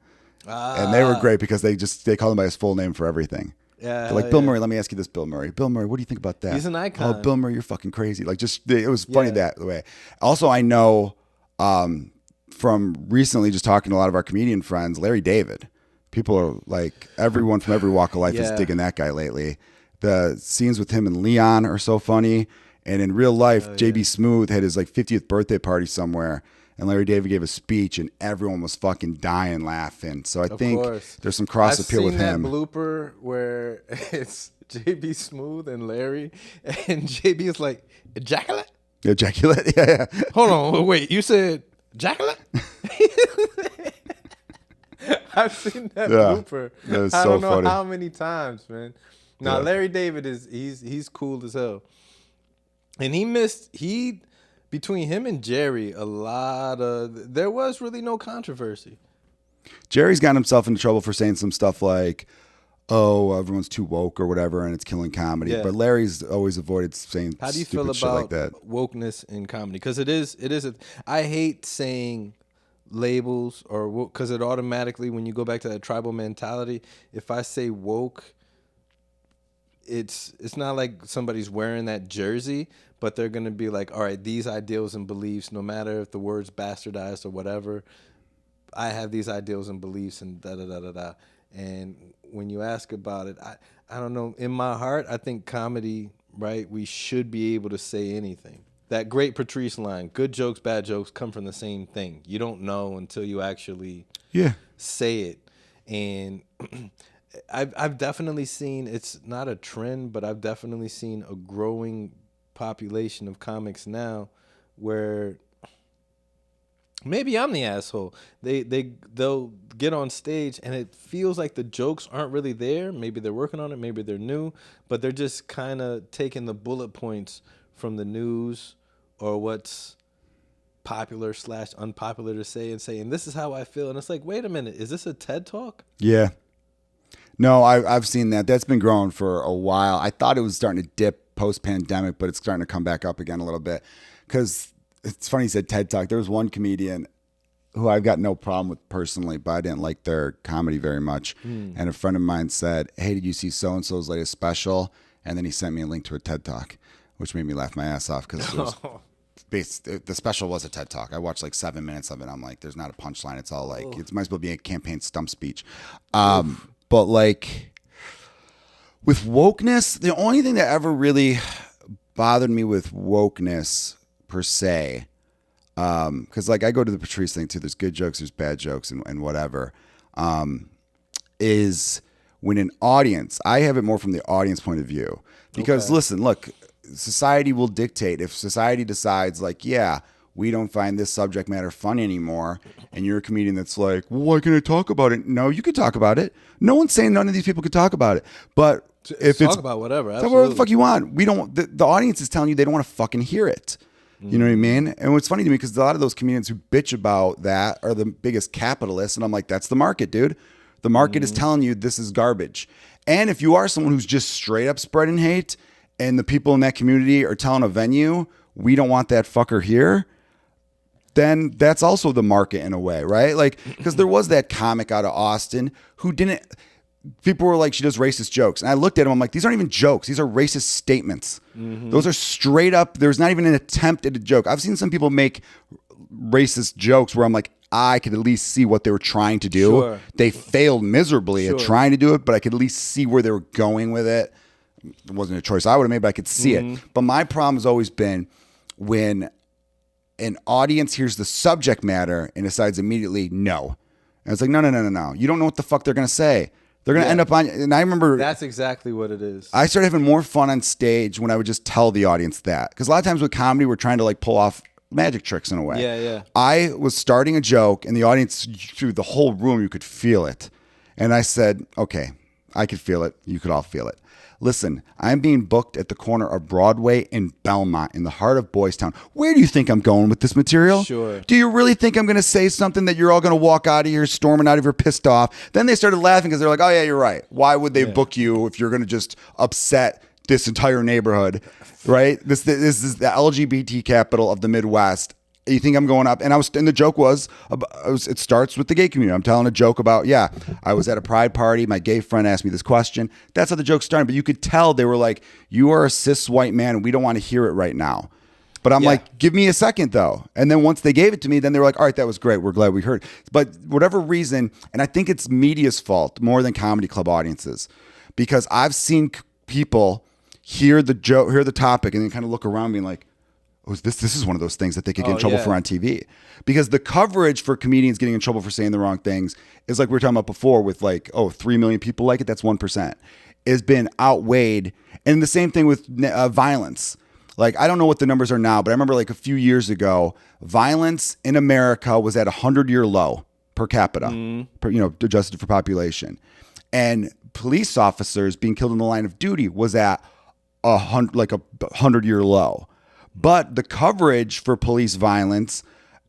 And they were great because they called him by his full name for everything. Yeah, they're like, Bill Murray, let me ask you this, Bill Murray. Bill Murray, what do you think about that? He's an icon. Oh, Bill Murray, you're fucking crazy. Like, just, it was funny that way. Also, I know from recently just talking to a lot of our comedian friends, Larry David. People are like, everyone from every walk of life is digging that guy lately. The scenes with him and Leon are so funny. And in real life, JB Smoove had his like 50th birthday party somewhere. And Larry David gave a speech, and everyone was fucking dying laughing. So I think there's some cross appeal with him. I've seen that blooper where it's JB Smoove and Larry, and JB is like, ejaculate? Ejaculate? Yeah. Hold on, wait, you said ejaculate? I've seen that blooper. That was I so don't know funny. how many times, man. Now Larry David he's cool as hell. And he between him and Jerry, there was really no controversy. Jerry's gotten himself into trouble for saying some stuff like, oh, everyone's too woke or whatever, and it's killing comedy. Yeah. But Larry's always avoided saying stupid shit like that. How do you feel about wokeness in comedy? Because it is. I hate saying labels or because it automatically, when you go back to that tribal mentality, if I say woke, it's not like somebody's wearing that jersey, but they're going to be like, all right, these ideals and beliefs, no matter if the word's bastardized or whatever, I have these ideals and beliefs and da-da-da-da-da. And when you ask about it, I don't know. In my heart, I think comedy, right, we should be able to say anything. that great Patrice line, good jokes, bad jokes come from the same thing. You don't know until you actually say it. And I've definitely seen, it's not a trend, but I've definitely seen a growing population of comics now where maybe I'm the asshole. They'll get on stage and it feels like the jokes aren't really there. Maybe they're working on it, maybe they're new, but they're just kind of taking the bullet points from the news or what's popular / unpopular to say and saying, this is how I feel. And it's like, wait a minute, is this a TED Talk? Yeah. No, I've seen that. That's been growing for a while. I thought it was starting to dip post-pandemic, but it's starting to come back up again a little bit. Because it's funny you said TED Talk. There was one comedian who I've got no problem with personally, but I didn't like their comedy very much. And a friend of mine said, hey, did you see so-and-so's latest special? And then he sent me a link to a TED Talk, which made me laugh my ass off because the special was a TED Talk. I watched like 7 minutes of it. I'm like, there's not a punchline. It's all like, it might as well be a campaign stump speech. But like with wokeness, the only thing that ever really bothered me with wokeness per se, because like I go to the Patrice thing too. There's good jokes, there's bad jokes, and whatever. Is when an audience, I have it more from the audience point of view. Because listen, look, society will dictate. If society decides like, yeah, we don't find this subject matter funny anymore, and you're a comedian that's like, well, why can't I talk about it? No, you can talk about it. No one's saying none of these people could talk about it. But if talk about whatever, talk about whatever the fuck you want. We don't. The audience is telling you they don't want to fucking hear it. You know what I mean? And what's funny to me, because a lot of those comedians who bitch about that are the biggest capitalists, and I'm like, that's the market, dude. The market is telling you this is garbage. And if you are someone who's just straight up spreading hate, and the people in that community are telling a venue, we don't want that fucker here, then that's also the market in a way, right? Like, because there was that comic out of Austin who didn't, people were like, she does racist jokes. And I looked at him, I'm like, these aren't even jokes. These are racist statements. Those are straight up, there's not even an attempt at a joke. I've seen some people make racist jokes where I'm like, I could at least see what they were trying to do. Sure. They failed miserably at trying to do it, but I could at least see where they were going with it. It wasn't a choice I would have made, but I could see it. But my problem has always been when an audience hears the subject matter and decides immediately no. And it's like, no. You don't know what the fuck they're going to say. They're going to end up on, and I remember. That's exactly what it is. I started having more fun on stage when I would just tell the audience that. Because a lot of times with comedy, we're trying to like pull off magic tricks in a way. Yeah. I was starting a joke and the audience, through the whole room, you could feel it. And I said, okay, I could feel it. You could all feel it. Listen, I'm being booked at the corner of Broadway and Belmont in the heart of Boys Town. Where do you think I'm going with this material? Sure. Do you really think I'm going to say something that you're all going to walk out of here storming out of here pissed off? Then they started laughing because they're like, oh yeah, you're right. Why would they book you if you're going to just upset this entire neighborhood, right? This is the LGBT capital of the Midwest. You think I'm going up? And the joke was, it starts with the gay community. I'm telling a joke about, I was at a pride party. My gay friend asked me this question. That's how the joke started. But you could tell they were like, you are a cis white man and we don't want to hear it right now. But I'm like, give me a second though. And then once they gave it to me, then they were like, all right, that was great. We're glad we heard. But whatever reason, and I think it's media's fault more than comedy club audiences, because I've seen people hear the joke, hear the topic, and then kind of look around being like, this is one of those things that they could get in trouble for on TV. Because the coverage for comedians getting in trouble for saying the wrong things is like we were talking about before with like, 3 million people like it, that's 1%, has been outweighed. And the same thing with violence. Like, I don't know what the numbers are now, but I remember like a few years ago, violence in America was at a 100-year low per capita, adjusted for population. And police officers being killed in the line of duty was at a 100-year low. But the coverage for police violence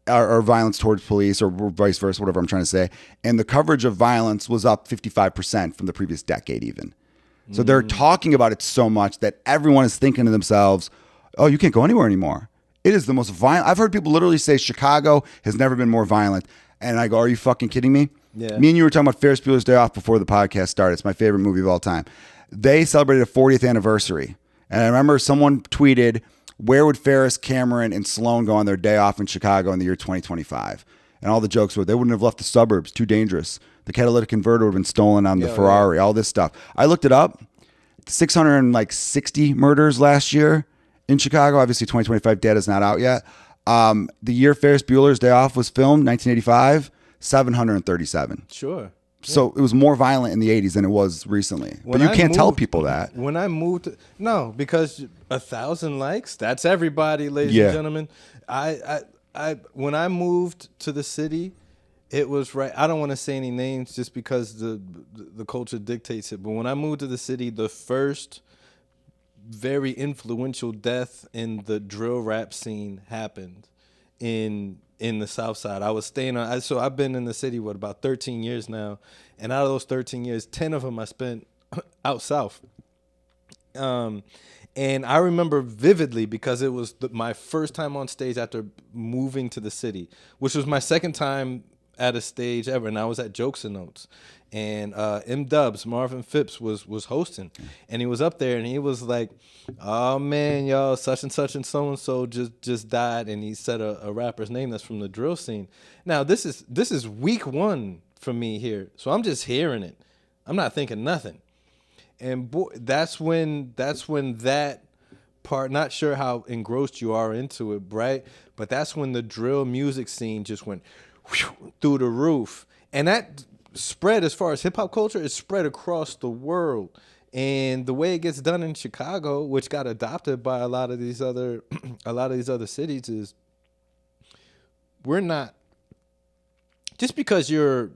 or violence towards police or vice versa, whatever I'm trying to say, and the coverage of violence was up 55% from the previous decade even. So they're talking about it so much that everyone is thinking to themselves, oh, you can't go anywhere anymore. It is the most violent. I've heard people literally say Chicago has never been more violent. And I go, are you fucking kidding me? Yeah. Me and you were talking about Ferris Bueller's Day Off before the podcast started. It's my favorite movie of all time. They celebrated a 40th anniversary. And I remember someone tweeted, where would Ferris, Cameron, and Sloan go on their day off in Chicago in the year 2025? And all the jokes were, they wouldn't have left the suburbs, too dangerous. The catalytic converter would have been stolen on the Ferrari, all this stuff. I looked it up, 660 murders last year, in Chicago. Obviously, 2025 data is not out yet. The year Ferris Bueller's Day Off was filmed, 1985, 737. Sure. So it was more violent in the 80s than it was recently. But you can't tell people that. When I moved, no, because 1,000 likes, that's everybody, ladies and gentlemen. When I moved to the city, it was right. I don't want to say any names just because the culture dictates it. But when I moved to the city, the first very influential death in the drill rap scene happened in the South Side. I was staying on. So I've been in the city about 13 years now, and out of those 13 years, 10 of them I spent out south. And I remember vividly because it was my first time on stage after moving to the city, which was my second time at a stage ever, and I was at Jokes and Notes, and M-Dubs, Marvin Phipps was hosting, and he was up there, and he was like, "Oh man, y'all, such and so just died," and he said a rapper's name that's from the drill scene. Now this is week one for me here, so I'm just hearing it, I'm not thinking nothing, and boy, that's when that part, not sure how engrossed you are into it, right? But that's when the drill music scene just went through the roof, and that spread as far as hip hop culture is spread across the world. And the way it gets done in Chicago, which got adopted by a lot of these other cities, is we're not, just because you're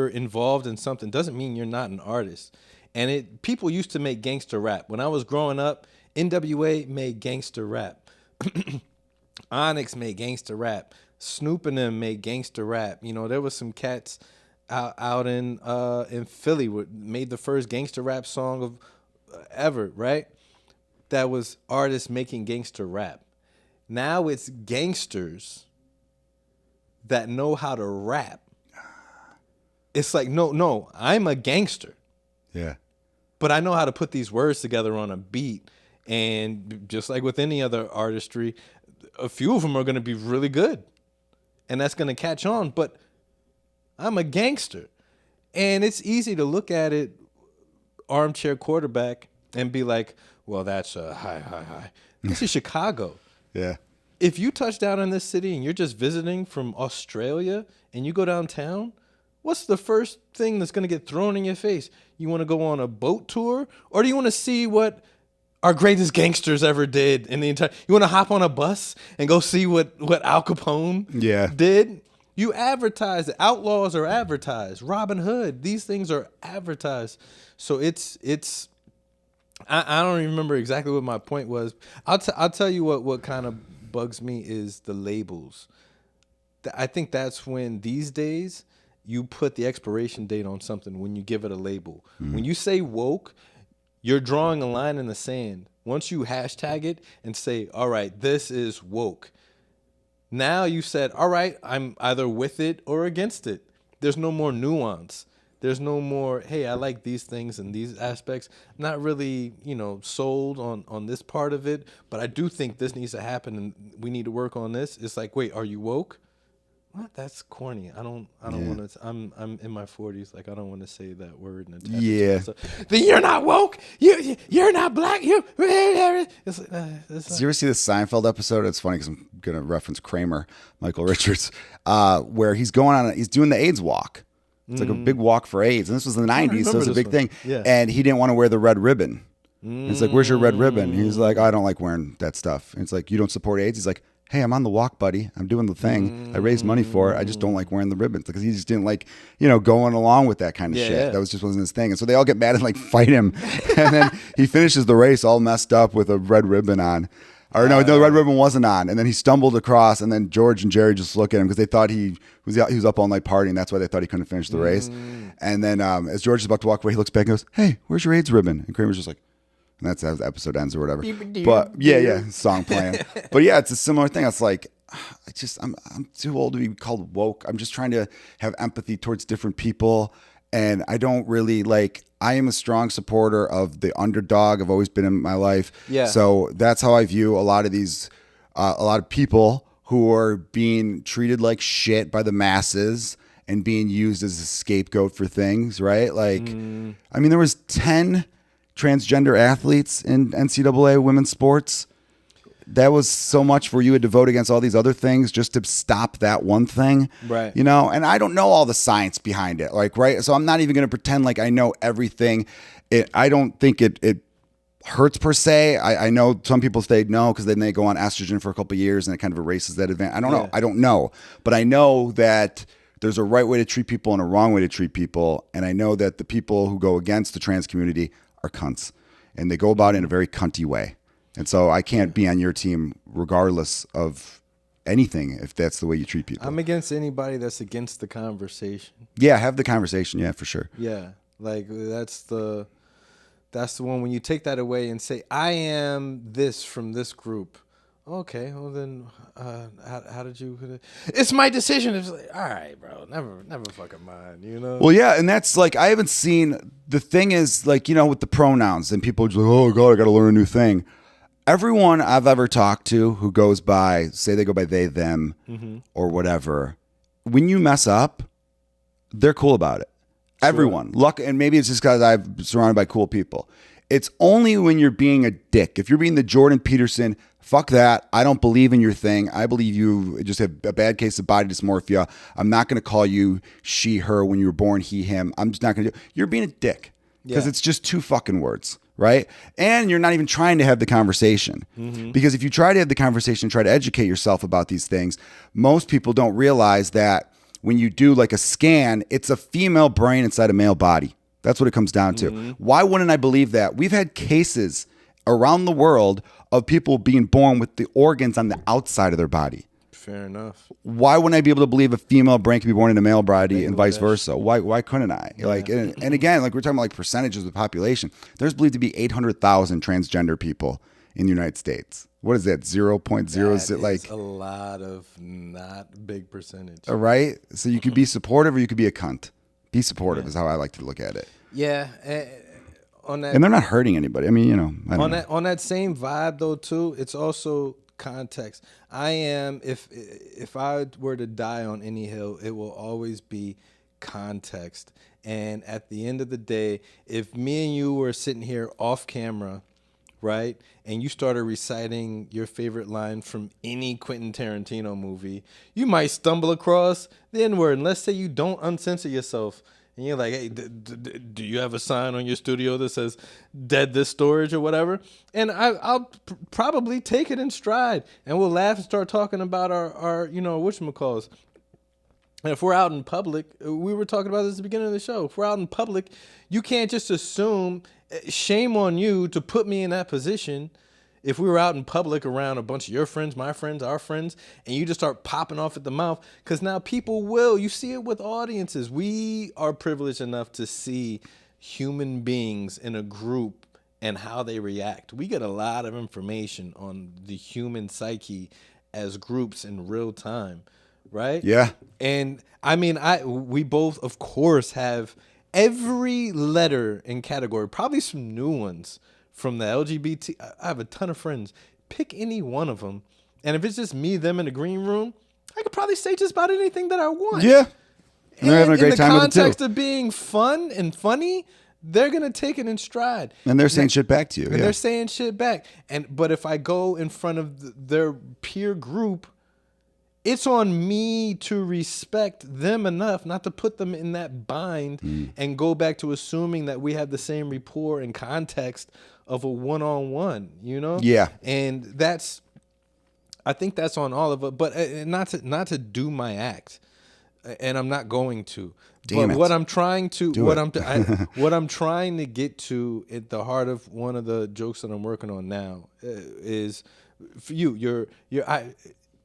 involved in something doesn't mean you're not an artist. And people used to make gangster rap. When I was growing up, NWA made gangster rap. Onyx made gangster rap. Snoop and them made gangster rap. You know, there was some cats out in Philly made the first gangster rap song of ever, right? That was artists making gangster rap. Now it's gangsters that know how to rap. It's like, no, I'm a gangster. Yeah. But I know how to put these words together on a beat. And just like with any other artistry, a few of them are going to be really good. And that's going to catch on. But I'm a gangster. And it's easy to look at it, armchair quarterback, and be like, well, that's a high. This is Chicago. Yeah. If you touch down in this city and you're just visiting from Australia and you go downtown, what's the first thing that's going to get thrown in your face? You want to go on a boat tour? Or do you want to see what our greatest gangsters ever did in the entire... You want to hop on a bus and go see what Al Capone did? You advertise it. Outlaws are advertised. Robin Hood. These things are advertised. So it's... I don't even remember exactly what my point was. I'll tell you what kind of bugs me is the labels. I think that's when these days you put the expiration date on something when you give it a label. Mm-hmm. When you say woke, you're drawing a line in the sand. Once you hashtag it and say, all right, this is woke. Now you said, all right, I'm either with it or against it. There's no more nuance. There's no more, hey, I like these things and these aspects. I'm not really, sold on this part of it, but I do think this needs to happen and we need to work on this. It's like, wait, are you woke? What? That's corny. I don't want to. I'm in my 40s. Like I don't want to say that word. Then you're not woke. You're not black. It's like, Did you ever see the Seinfeld episode? It's funny because I'm gonna reference Kramer, Michael Richards, where he's doing the AIDS walk. It's like a big walk for AIDS, and this was in the 90s, so it's a big thing. Yeah. And he didn't want to wear the red ribbon. It's like, where's your red ribbon? He's like, I don't like wearing that stuff. And it's like, you don't support AIDS? He's like, hey, I'm on the walk, buddy. I'm doing the thing. I raised money for it. I just don't like wearing the ribbons because he just didn't like, going along with that kind of shit. Yeah. That wasn't his thing. And so they all get mad and like fight him. And then he finishes the race all messed up with a red ribbon on. Or no, the red ribbon wasn't on. And then he stumbled across, and then George and Jerry just look at him because they thought he was up all night partying. That's why they thought he couldn't finish the race. And then as George is about to walk away, he looks back and goes, hey, where's your AIDS ribbon? And Kramer's just like, and that's how the episode ends or whatever. But song playing. But yeah, it's a similar thing. It's like, I'm too old to be called woke. I'm just trying to have empathy towards different people. And I don't really I am a strong supporter of the underdog. I've always been in my life. Yeah. So that's how I view a lot of these, a lot of people who are being treated like shit by the masses and being used as a scapegoat for things, right? I mean, there was 10 transgender athletes in NCAA women's sports. That was so much where you had to vote against all these other things just to stop that one thing. Right. You know, and I don't know all the science behind it. Like, right. So I'm not even going to pretend like I know everything. I don't think it hurts per se. I know some people say no because then they go on estrogen for a couple of years and it kind of erases that event. I don't know. I don't know. But I know that there's a right way to treat people and a wrong way to treat people. And I know that the people who go against the trans community are cunts. And they go about it in a very cunty way. And so I can't be on your team regardless of anything if that's the way you treat people. I'm against anybody that's against the conversation. Yeah, have the conversation. Yeah, for sure. Yeah, like that's the one when you take that away and say, I am this from this group. Okay, well then, how did you? It's my decision. It's like, all right, bro, never fucking mind, you know. Well, yeah, and that's like I haven't seen. The thing is, like, you know, with the pronouns and people are just like, oh god, I got to learn a new thing. Everyone I've ever talked to who goes by, say they go by they, them, or whatever, when you mess up, they're cool about it. Sure. Everyone. Luck, and maybe it's just because I'm surrounded by cool people. It's only when you're being a dick. If you're being the Jordan Peterson, fuck that. I don't believe in your thing. I believe you just have a bad case of body dysmorphia. I'm not going to call you she, her when you were born, he, him. I'm just not going to do it. You're being a dick because it's just two fucking words. Right? And you're not even trying to have the conversation. Because if you try to have the conversation, try to educate yourself about these things, most people don't realize that when you do like a scan, it's a female brain inside a male body. That's what it comes down to. Why wouldn't I believe that? We've had cases around the world of people being born with the organs on the outside of their body. Fair enough. Why wouldn't I be able to believe a female brain can be born in a male body and vice versa? Why couldn't I? Yeah. Like, and again, like we're talking about like percentages of the population. There's believed to be 800,000 transgender people in the United States. What is that? 0.0? Is it like a lot of not big percentage? Right. So you could be supportive or you could be a cunt. Be supportive is how I like to look at it. Yeah. On that, and they're not hurting anybody. I mean, you know, on that same vibe though too, it's also context. I am if I were to die on any hill, it will always be context. And at the end of the day, if me and you were sitting here off camera, right, and you started reciting your favorite line from any Quentin Tarantino movie, you might stumble across the N-word. And let's say you don't uncensor yourself. And you're like, hey, do you have a sign on your studio that says dead this storage or whatever? And I'll probably take it in stride. And we'll laugh and start talking about our whatchamacalls. And if we're out in public, we were talking about this at the beginning of the show. If we're out in public, you can't just assume, shame on you to put me in that position. If we were out in public around a bunch of your friends, my friends, our friends, and you just start popping off at the mouth, because now people will. You see it with audiences. We are privileged enough to see human beings in a group and how they react. We get a lot of information on the human psyche as groups in real time, right? Yeah. And I mean, we both, of course, have every letter and category, probably some new ones. From the LGBT, I have a ton of friends. Pick any one of them. And if it's just me, them in the green room, I could probably say just about anything that I want. Yeah. And they're having a great time with it too. In the context of being fun and funny, they're going to take it in stride. And they're saying shit back to you. And they're saying shit back. But if I go in front of their peer group, it's on me to respect them enough not to put them in that bind and go back to assuming that we have the same rapport and context of a one-on-one, you know? Yeah. And I think that's on all of it, but not to do my act. And I'm not going to. Damn but it. what I'm trying to Do what it. what I'm trying to get to at the heart of one of the jokes that I'm working on now is for you,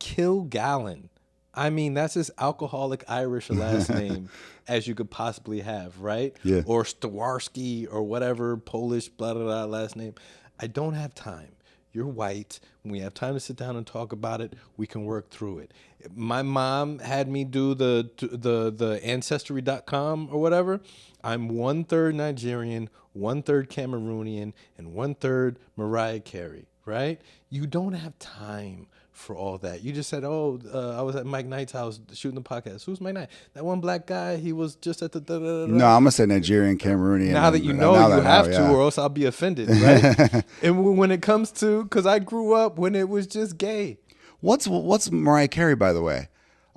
Kilgallon. I mean, that's as alcoholic Irish a last name as you could possibly have, right? Yeah. Or Stawarski or whatever Polish blah blah blah last name. I don't have time. You're white. When we have time to sit down and talk about it, we can work through it. My mom had me do the Ancestry.com or whatever. I'm 1/3 Nigerian, 1/3 Cameroonian, and 1/3 Mariah Carey, right? You don't have time for all that. You just said, "Oh, I was at Mike Knight's house shooting the podcast." Who's Mike Knight? That one black guy. He was just at the. No, I'm gonna say Nigerian, Cameroonian. Now that you know, you have to, or else I'll be offended, right? And when it comes to, because I grew up when it was just gay. What's Mariah Carey, by the way?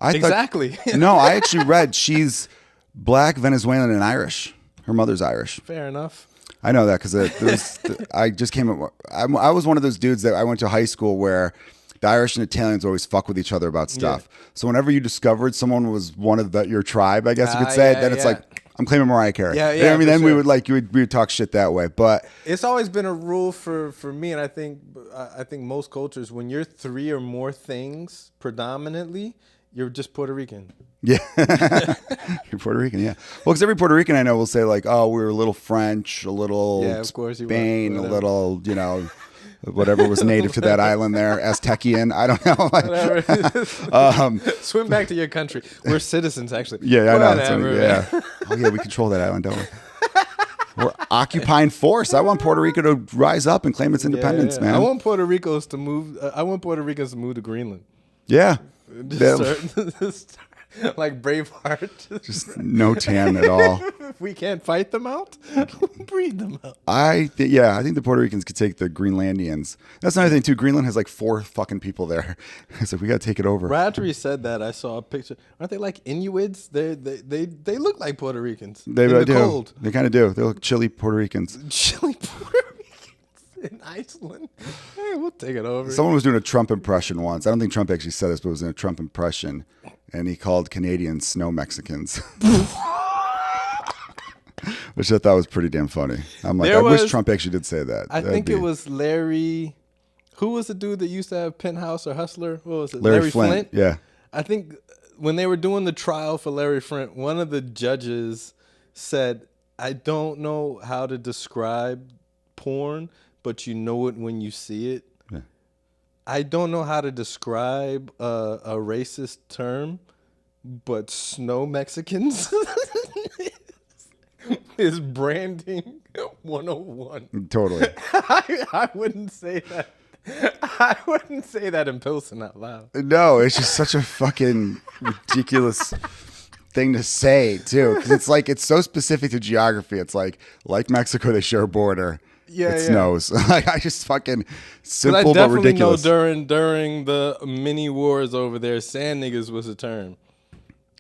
Exactly. No, I actually read she's black, Venezuelan, and Irish. Her mother's Irish. Fair enough. I know that because I just came up. I was one of those dudes that I went to high school where the Irish and Italians always fuck with each other about stuff. Yeah. So whenever you discovered someone was one of your tribe, I guess you could say, then it's like, I'm claiming Mariah Carey. Yeah, you know what I mean? Then sure. we would talk shit that way. But it's always been a rule for me, and I think most cultures, when you're 3 or more things predominantly, you're just Puerto Rican. Yeah. You're Puerto Rican, yeah. Well, because every Puerto Rican I know will say like, oh, we're a little French, a little of course Spain, a little, whatever was native to that island there, Aztecian. I don't know. Swim back to your country. We're citizens, actually. Yeah, I know. Yeah. Oh, yeah, we control that island, don't we? We're occupying force. I want Puerto Rico to rise up and claim its independence, man. I want Puerto Ricans to move. I want Puerto Ricans to move to Greenland. Yeah. Like Braveheart. Just no tan at all. If we can't fight them out, breed them out. I think the Puerto Ricans could take the Greenlandians. That's another thing too. Greenland has like 4 fucking people there. It's like we got to take it over. Right after he said that, I saw a picture. Aren't they like Inuits? They look like Puerto Ricans. They do. Cold. They kind of do. They look chilly Puerto Ricans. Chilly Puerto Ricans in Iceland. Hey, we'll take it over. Someone was doing a Trump impression once. I don't think Trump actually said this, but it was in a Trump impression. And he called Canadians snow Mexicans. Which I thought was pretty damn funny. I'm like, I wish Trump actually did say that. I think it was Larry. Who was the dude that used to have Penthouse or Hustler? What was it? Larry Flint. Yeah. I think when they were doing the trial for Larry Flint, one of the judges said, I don't know how to describe porn, but you know it when you see it. Yeah. I don't know how to describe a racist term, but snow Mexicans is branding 101. Totally. I wouldn't say that. I wouldn't say that in Pilsen out loud. No, it's just such a fucking ridiculous thing to say too, because it's like it's so specific to geography. It's like Mexico, they share a border. It snows. Like I just fucking simple but ridiculous. I definitely know during the mini wars over there, sand niggas was a term.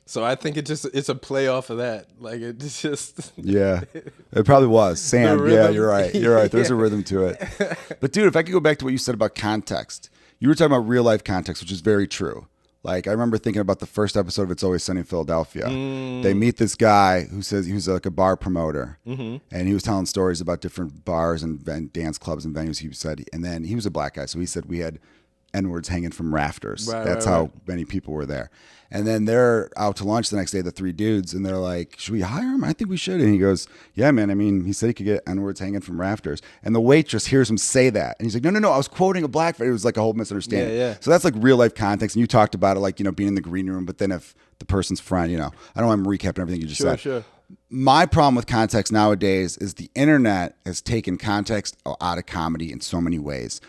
So I think it's a play off of that. Like it's just it probably was sand. Yeah, you're right. There's a rhythm to it. But dude, if I could go back to what you said about context, you were talking about real life context, which is very true. Like I remember thinking about the first episode of It's Always Sunny in Philadelphia. They meet this guy who says he was like a bar promoter, and he was telling stories about different bars and dance clubs and venues. He said, and then he was a black guy, so he said we had N-words hanging from rafters. That's how many people were there. And then they're out to lunch the next day, the 3 dudes, and they're like, should we hire him? I think we should. And he goes, yeah, man. I mean, he said he could get N-words hanging from rafters. And the waitress hears him say that. And he's like, no, I was quoting a black friend. It was like a whole misunderstanding. Yeah. So that's like real life context. And you talked about it like, being in the green room. But then if the person's friend, I don't want to recap everything you just said. Sure. My problem with context nowadays is the internet has taken context out of comedy in so many ways.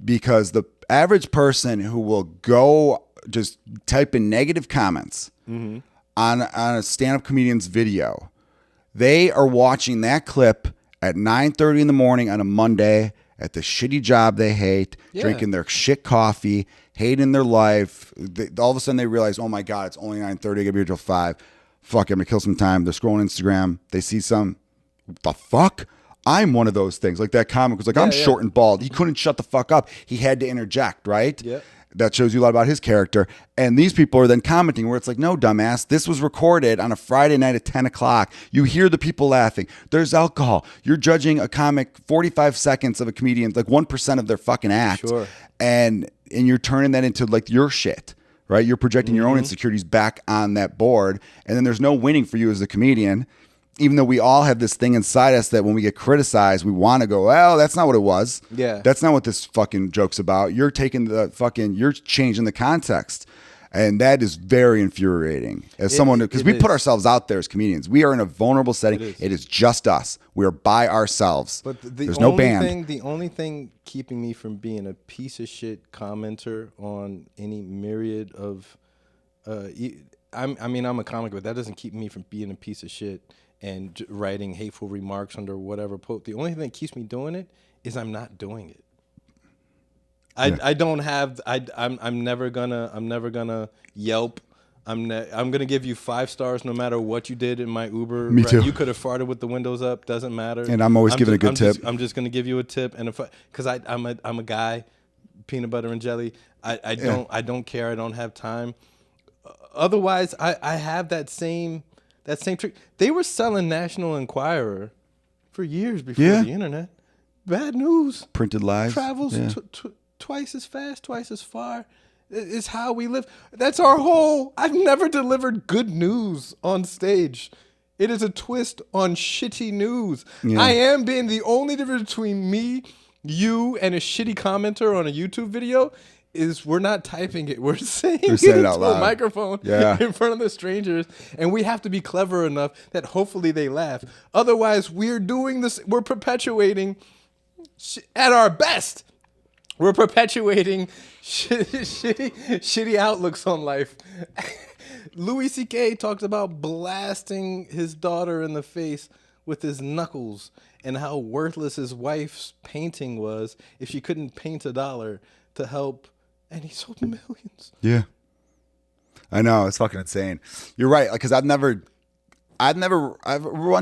Because the average person who will go just type in negative comments on a stand-up comedian's video, they are watching that clip at 9:30 in the morning on a Monday at the shitty job they hate, drinking their shit coffee, hating their life. All of a sudden they realize, oh my God, it's only 9:30, I gotta be here till 5. Fuck, I'm gonna kill some time. They're scrolling Instagram. They see some, the fuck? I'm one of those things. Like that comic was like, I'm short and bald. He couldn't shut the fuck up. He had to interject, right? Yeah. That shows you a lot about his character. And these people are then commenting where it's like, no, dumbass, this was recorded on a Friday night at 10 o'clock. You hear the people laughing. There's alcohol. You're judging a comic 45 seconds of a comedian, like 1% of their fucking act. Sure. And you're turning that into like your shit, right? You're projecting your own insecurities back on that board. And then there's no winning for you as a comedian. Even though we all have this thing inside us that when we get criticized, we want to go, well, that's not what it was. Yeah. That's not what this fucking joke's about. You're taking you're changing the context. And that is very infuriating as someone, because we put ourselves out there as comedians. We are in a vulnerable setting. It is just us. We are by ourselves. But there's no band. The only thing keeping me from being a piece of shit commenter on any myriad of, I'm a comic, but that doesn't keep me from being a piece of shit and writing hateful remarks under whatever post. The only thing that keeps me doing it is I'm not doing it. I don't have. I'm never gonna Yelp. I'm gonna give you 5 stars no matter what you did in my Uber. Me too. You could have farted with the windows up. Doesn't matter. And I'm always giving a good tip. I'm just gonna give you a tip, and because I'm a guy, peanut butter and jelly. I don't care. I don't have time. Otherwise, I have that same trick. They were selling National Enquirer for years before the internet. Bad news. Printed lies. Travels twice as fast, twice as far. It's how we live. That's our whole. I've never delivered good news on stage. It is a twist on shitty news. Yeah. I am being the only difference between me, you, and a shitty commenter on a YouTube video is we're not typing it. We're saying it into a microphone in front of the strangers. And we have to be clever enough that hopefully they laugh. Otherwise, we're doing this. We're perpetuating at our best. We're perpetuating shitty outlooks on life. Louis C.K. talks about blasting his daughter in the face with his knuckles and how worthless his wife's painting was if she couldn't paint $1 to help. And he sold millions. Yeah. I know. It's fucking insane. You're right. Because one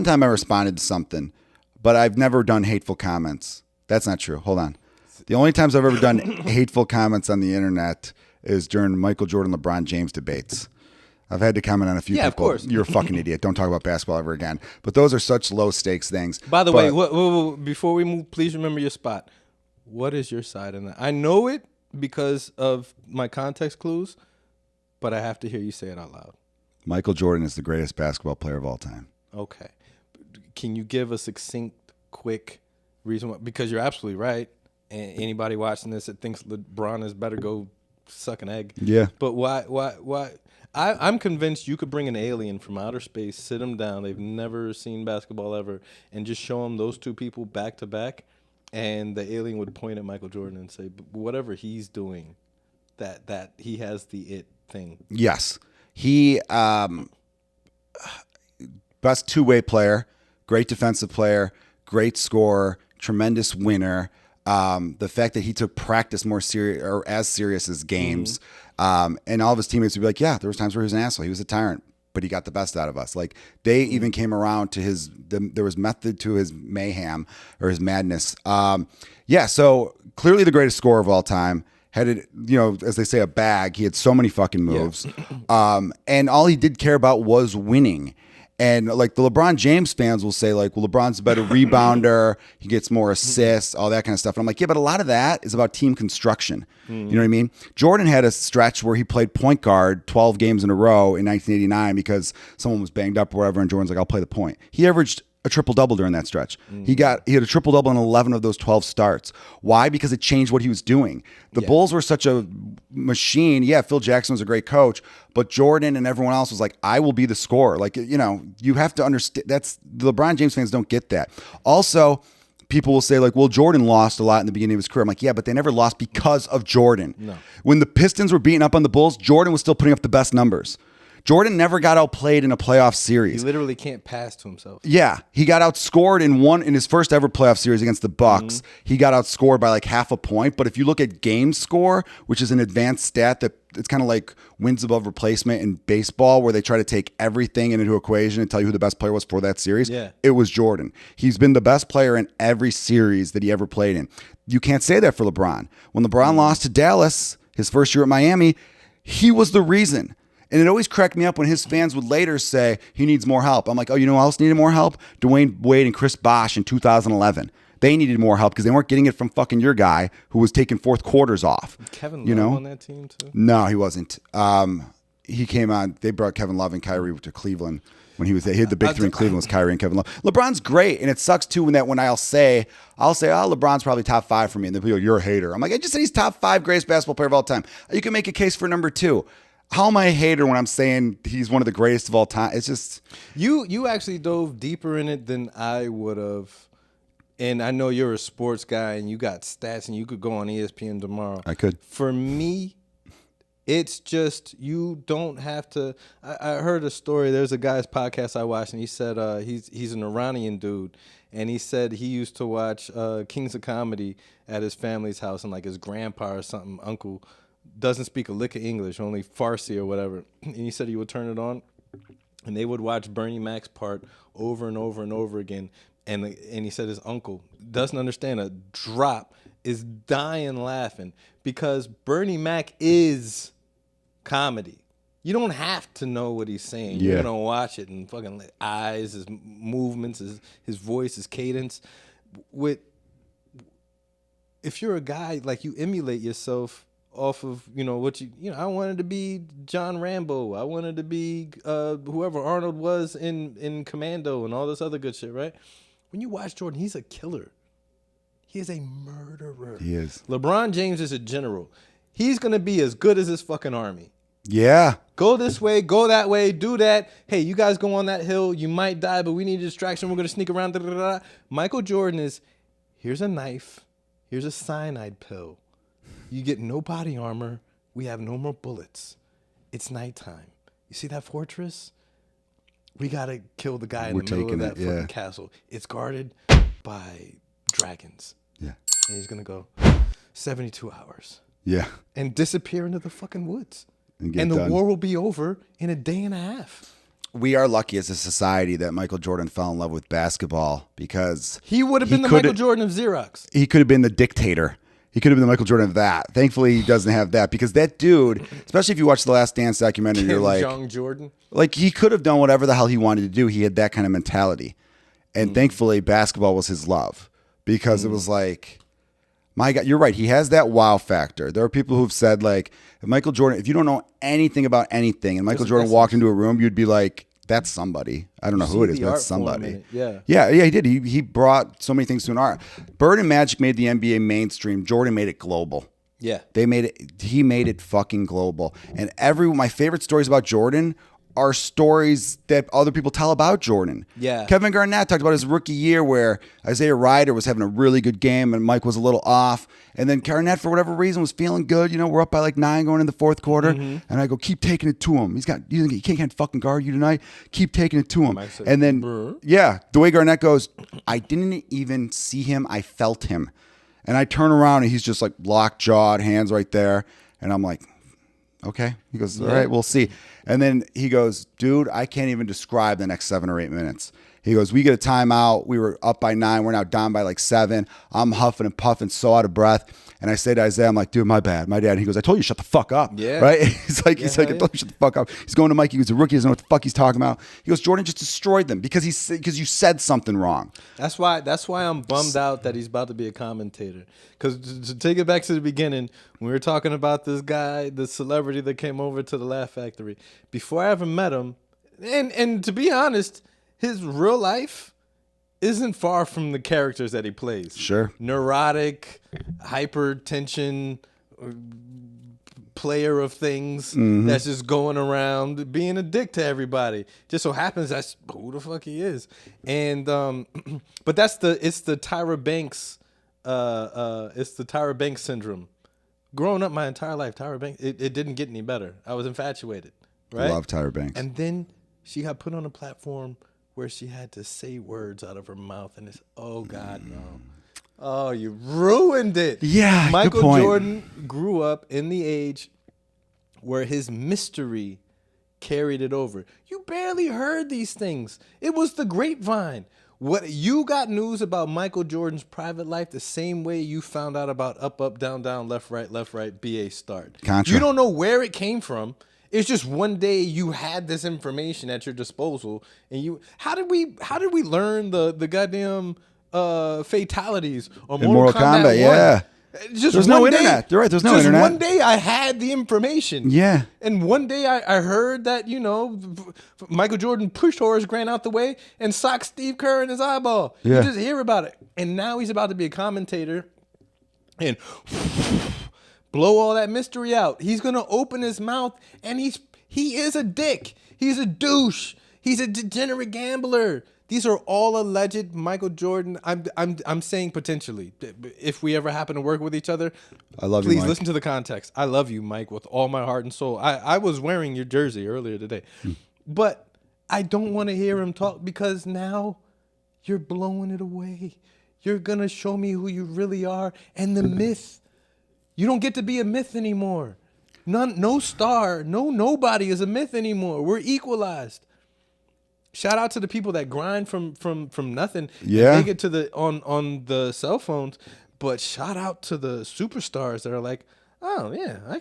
time I responded to something, but I've never done hateful comments. That's not true. Hold on. The only times I've ever done hateful comments on the internet is during Michael Jordan, LeBron James debates. I've had to comment on a few people. Of course. You're a fucking idiot. Don't talk about basketball ever again. But those are such low stakes things. By the way, before we move, please remember your spot. What is your side in that? I know it because of my context clues, but I have to hear you say it out loud. Michael Jordan is the greatest basketball player of all time. Okay. Can you give a succinct, quick reason why? Because you're absolutely right. And anybody watching this that thinks LeBron is better go suck an egg. Yeah. But why? I'm convinced you could bring an alien from outer space, sit them down. They've never seen basketball ever, and just show them those two people back to back, and the alien would point at Michael Jordan and say, "Whatever he's doing, that he has the it thing." Yes, he best two-way player, great defensive player, great scorer, tremendous winner. The fact that he took practice more serious or as serious as games, and all of his teammates would be like, yeah, there was times where he was an asshole. He was a tyrant, but he got the best out of us. Like they even came around to there was method to his mayhem or his madness. So clearly the greatest scorer of all time. Had it, as they say, a bag. He had so many fucking moves. And all he did care about was winning. And like the LeBron James fans will say, like, well, LeBron's a better rebounder. He gets more assists, all that kind of stuff. And I'm like, yeah, but a lot of that is about team construction. You know what I mean? Jordan had a stretch where he played point guard 12 games in a row in 1989 because someone was banged up or whatever. And Jordan's like, I'll play the point. He averaged a triple-double during that stretch. He had a triple-double in 11 of those 12 starts. Why? Because it changed what he was doing. The Bulls were such a machine. Yeah, Phil Jackson was a great coach, but Jordan and everyone else was like, I will be the scorer. Like, you have to understand, that's the LeBron James fans don't get that. Also, people will say like, well, Jordan lost a lot in the beginning of his career. I'm like, yeah, but they never lost because of Jordan. No. When the Pistons were beating up on the Bulls, Jordan was still putting up the best numbers. Jordan never got outplayed in a playoff series. He literally can't pass to himself. Yeah, he got outscored in his first ever playoff series against the Bucks. He got outscored by like half a point. But if you look at game score, which is an advanced stat that it's kind of like wins above replacement in baseball, where they try to take everything into equation and tell you who the best player was for that series. Yeah. It was Jordan. He's been the best player in every series that he ever played in. You can't say that for LeBron. When LeBron lost to Dallas his first year at Miami, he was the reason. And it always cracked me up when his fans would later say he needs more help. I'm like, oh, you know who else needed more help? Dwayne Wade and Chris Bosh in 2011. They needed more help because they weren't getting it from fucking your guy who was taking fourth quarters off. Kevin Love on that team too? No, he wasn't. He came on. They brought Kevin Love and Kyrie to Cleveland when he was there. He had the big three in Cleveland was Kyrie and Kevin Love. LeBron's great, and it sucks too when I'll say, oh, LeBron's probably top 5 for me, and then people go, you're a hater. I'm like, I just said he's top 5 greatest basketball player of all time. You can make a case for number 2. how am I a hater when I'm saying he's one of the greatest of all time? It's just you actually dove deeper in it than I would have. And I know you're a sports guy and you got stats and you could go on ESPN tomorrow. I could. For me, it's just you don't have to. I heard a story. There's a guy's podcast I watched, and he said he's an Iranian dude, and he said he used to watch Kings of Comedy at his family's house, and like his grandpa or something, uncle, doesn't speak a lick of English, only Farsi or whatever. And he said he would turn it on, and they would watch Bernie Mac's part over and over and over again. And he said his uncle doesn't understand a drop, is dying laughing because Bernie Mac is comedy. You don't have to know what he's saying. Yeah. You're gonna watch it and fucking eyes, his movements, his voice, his cadence. If you're a guy, like, you emulate yourself off of, what I wanted to be John Rambo. I wanted to be whoever Arnold was in Commando and all this other good shit, right? When you watch Jordan, he's a killer. He is a murderer. He is. LeBron James is a general. He's going to be as good as his fucking army. Yeah. Go this way, go that way, do that. Hey, you guys go on that hill. You might die, but we need a distraction. We're going to sneak around. Da, da, da. Michael Jordan is, here's a knife. Here's a cyanide pill. You get no body armor. We have no more bullets. It's nighttime. You see that fortress? We got to kill the guy in the middle of that fucking castle. It's guarded by dragons. Yeah. And he's going to go 72 hours. Yeah. And disappear into the fucking woods. And the war will be over in a day and a half. We are lucky as a society that Michael Jordan fell in love with basketball because he would have been the Michael Jordan of Xerox. He could have been the dictator. He could have been the Michael Jordan of that. Thankfully, he doesn't have that because that dude, especially if you watch the Last Dance documentary, you're like, Young Jordan. Like, he could have done whatever the hell he wanted to do. He had that kind of mentality. And thankfully, basketball was his love because it was like, my God, you're right. He has that wow factor. There are people who've said, like, if you don't know anything about anything and Michael Jordan walked into a room, you'd be like, that's somebody. I don't know who it is, but that's somebody. Yeah, he did. He brought so many things to an art. Bird and Magic made the NBA mainstream. Jordan made it global. Yeah. He made it fucking global. And my favorite stories about Jordan are stories that other people tell about Jordan. Yeah. Kevin Garnett talked about his rookie year where Isaiah Ryder was having a really good game and Mike was a little off. And then Garnett, for whatever reason, was feeling good. We're up by like 9 going in the fourth quarter. And I go, keep taking it to him. He can't fucking guard you tonight. Keep taking it to him. And then, the way Garnett goes, I didn't even see him. I felt him. And I turn around and he's just like lockjawed, hands right there. And I'm like, okay. He goes, all right, we'll see. And then he goes, dude, I can't even describe the next 7 or 8 minutes. He goes, we get a timeout. We were up by 9. We're now down by like 7. I'm huffing and puffing, so out of breath. And I say to Isaiah, I'm like, dude, my bad, my dad. And he goes, I told you, shut the fuck up. Yeah. Right? He's like, I told you, shut the fuck up. He's going to Mike. He goes, the rookie doesn't know what the fuck he's talking about. He goes, Jordan just destroyed them because you said something wrong. That's why I'm bummed out that he's about to be a commentator. Because to take it back to the beginning, when we were talking about this guy, the celebrity that came over to the Laugh Factory, before I ever met him, and to be honest, his real life isn't far from the characters that he plays. Sure. Neurotic, hypertension, player of things that's just going around being a dick to everybody. Just so happens that's who the fuck he is. And but it's the Tyra Banks syndrome. Growing up my entire life, Tyra Banks, it didn't get any better. I was infatuated. Right? I love Tyra Banks. And then she got put on a platform where she had to say words out of her mouth, and it's, oh God, no. Oh, you ruined it. Yeah, Michael good point. Jordan grew up in the age where his mystery carried it over. You barely heard these things. It was the grapevine. What you got news about Michael Jordan's private life the same way you found out about up, up, down, down, left, right, BA start. Contra. You don't know where it came from. It's just one day you had this information at your disposal, and how did we learn the goddamn fatalities or Mortal Kombat 1? Yeah. Just there's no internet. You're right. There's no internet. One day I had the information. Yeah. And one day I heard that, Michael Jordan pushed Horace Grant out the way and socked Steve Kerr in his eyeball. Yeah. You just hear about it. And now he's about to be a commentator. And blow all that mystery out. He's gonna open his mouth, and he is a dick. He's a douche. He's a degenerate gambler. These are all alleged Michael Jordan. I'm saying potentially, if we ever happen to work with each other, I love you, please Mike. listen to the context. I love you, Mike, with all my heart and soul. I was wearing your jersey earlier today, but I don't want to hear him talk because now you're blowing it away. You're gonna show me who you really are and the myth. You don't get to be a myth anymore. No star, nobody is a myth anymore. We're equalized. Shout out to the people that grind from nothing and make it to the on the cell phones. But shout out to the superstars that are like, oh yeah, I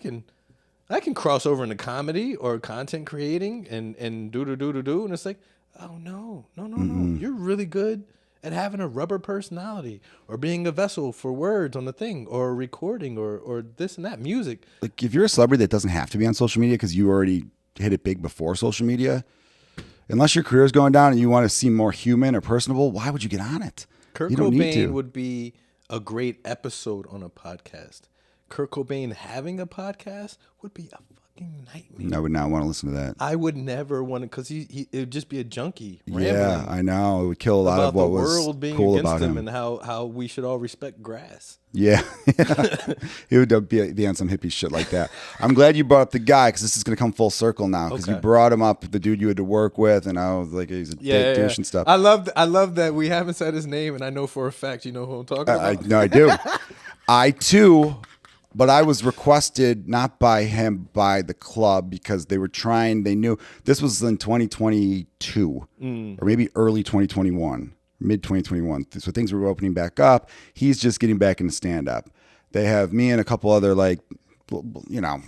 can cross over into comedy or content creating and do. And it's like, oh no. You're really good at having a rubber personality or being a vessel for words on the thing or recording or this and that music. Like if you're a celebrity that doesn't have to be on social media because you already hit it big before social media, unless your career is going down and you want to seem more human or personable, why would you get on it? Kurt Cobain would be a great episode on a podcast. Kurt Cobain having a podcast would be a fucking nightmare. I would not want to listen to that. I would never want to, because it would just be a junkie. Yeah, I know. It would kill a lot of what was world being cool against about him. And how we should all respect grass. Yeah. He would be on some hippie shit like that. I'm glad you brought up the guy because this is going to come full circle now because you brought him up, the dude you had to work with, and I was like, he's a douche and stuff. I love that we haven't said his name, and I know for a fact you know who I'm talking about. No, I do. I too, but I was requested not by him, by the club because they knew this was in 2022 or maybe early 2021. Mid 2021. So things were opening back up. He's just getting back into stand up. They have me and a couple other, like, you know,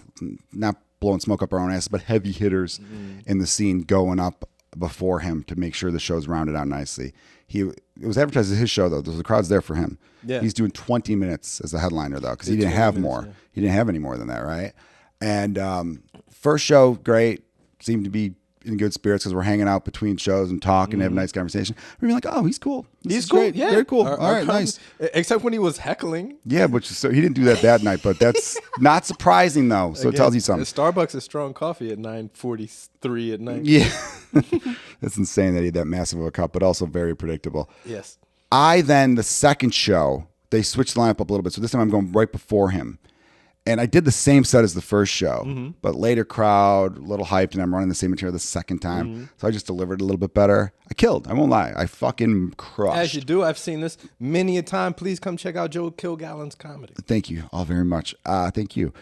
not blowing smoke up our own asses, but heavy hitters in the scene going up before him to make sure the show's rounded out nicely. It was advertised as his show, though. The crowd's there for him. Yeah. He's doing 20 minutes as a headliner, though, because he didn't have more. Yeah. He didn't have any more than that, right? And first show, great. Seemed to be in good spirits because we're hanging out between shows and talking and have a nice conversation. We're like, oh, he's cool. He's cool. Great. Yeah. Very cool. All right, nice. Except when he was heckling. Yeah, so he didn't do that night, but that's not surprising, though. So it tells you something. Starbucks is strong coffee at 9:43 at night. Yeah. That's insane that he had that massive of a cup, but also very predictable. Yes. The second show, they switched the lineup up a little bit. So this time I'm going right before him. And I did the same set as the first show, but later crowd, a little hyped, and I'm running the same material the second time. So I just delivered a little bit better. I killed. I won't lie. I fucking crushed. As you do. I've seen this many a time. Please come check out Joe Kilgallon's comedy. Thank you all very much. Thank you.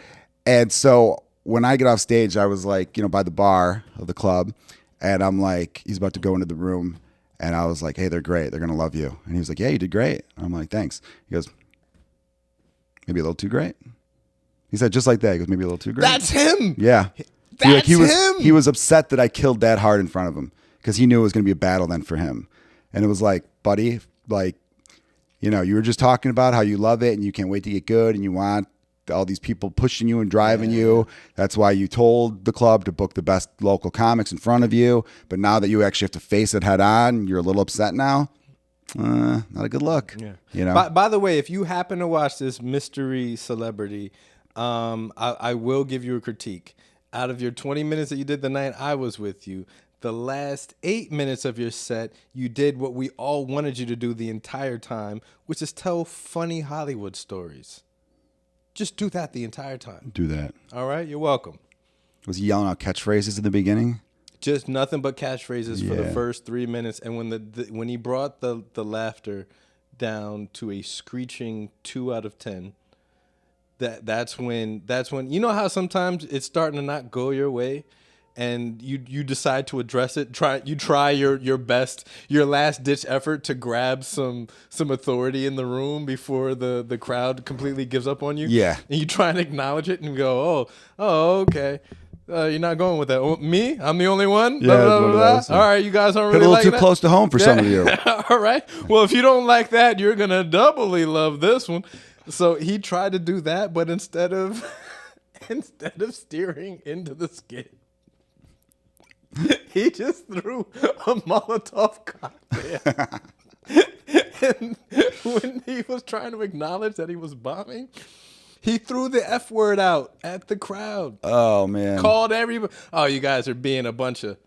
And so when I get off stage, I was like, by the bar of the club, and I'm like, he's about to go into the room, and I was like, hey, they're great. They're going to love you. And he was like, yeah, you did great. And I'm like, thanks. He goes, maybe a little too great. He said just like that. He goes, maybe a little too great. That's him. Yeah. That's him. He was upset that I killed that hard in front of him because he knew it was going to be a battle then for him. And it was like, buddy, like, you were just talking about how you love it and you can't wait to get good and you want all these people pushing you and driving you. That's why you told the club to book the best local comics in front of you. But now that you actually have to face it head on, you're a little upset now. Not a good look. Yeah. By the way, if you happen to watch this mystery celebrity, I will give you a critique. Out of your 20 minutes that you did the night I was with you, the last 8 minutes of your set, you did what we all wanted you to do the entire time, which is tell funny Hollywood stories. Just do that the entire time. Do that. All right? You're welcome. Was he yelling out catchphrases in the beginning? Just nothing but catchphrases for the first 3 minutes. And when he brought the laughter down to a screeching 2 out of 10, that's when you know how sometimes it's starting to not go your way and you decide to address it. Try your best, your last ditch effort to grab some authority in the room before the crowd completely gives up on you. Yeah. And you try and acknowledge it and go, oh, okay. You're not going with that. Oh, me? I'm the only one? Yeah, blah, blah, blah, blah. All right, you guys aren't really like that. A little too close to home for some of you. All right. Well, if you don't like that, you're going to doubly love this one. So he tried to do that, but instead of steering into the skit, he just threw a Molotov cocktail. And when he was trying to acknowledge that he was bombing, He threw the F word out at the crowd. Oh man. Called everybody. Oh, you guys are being a bunch of.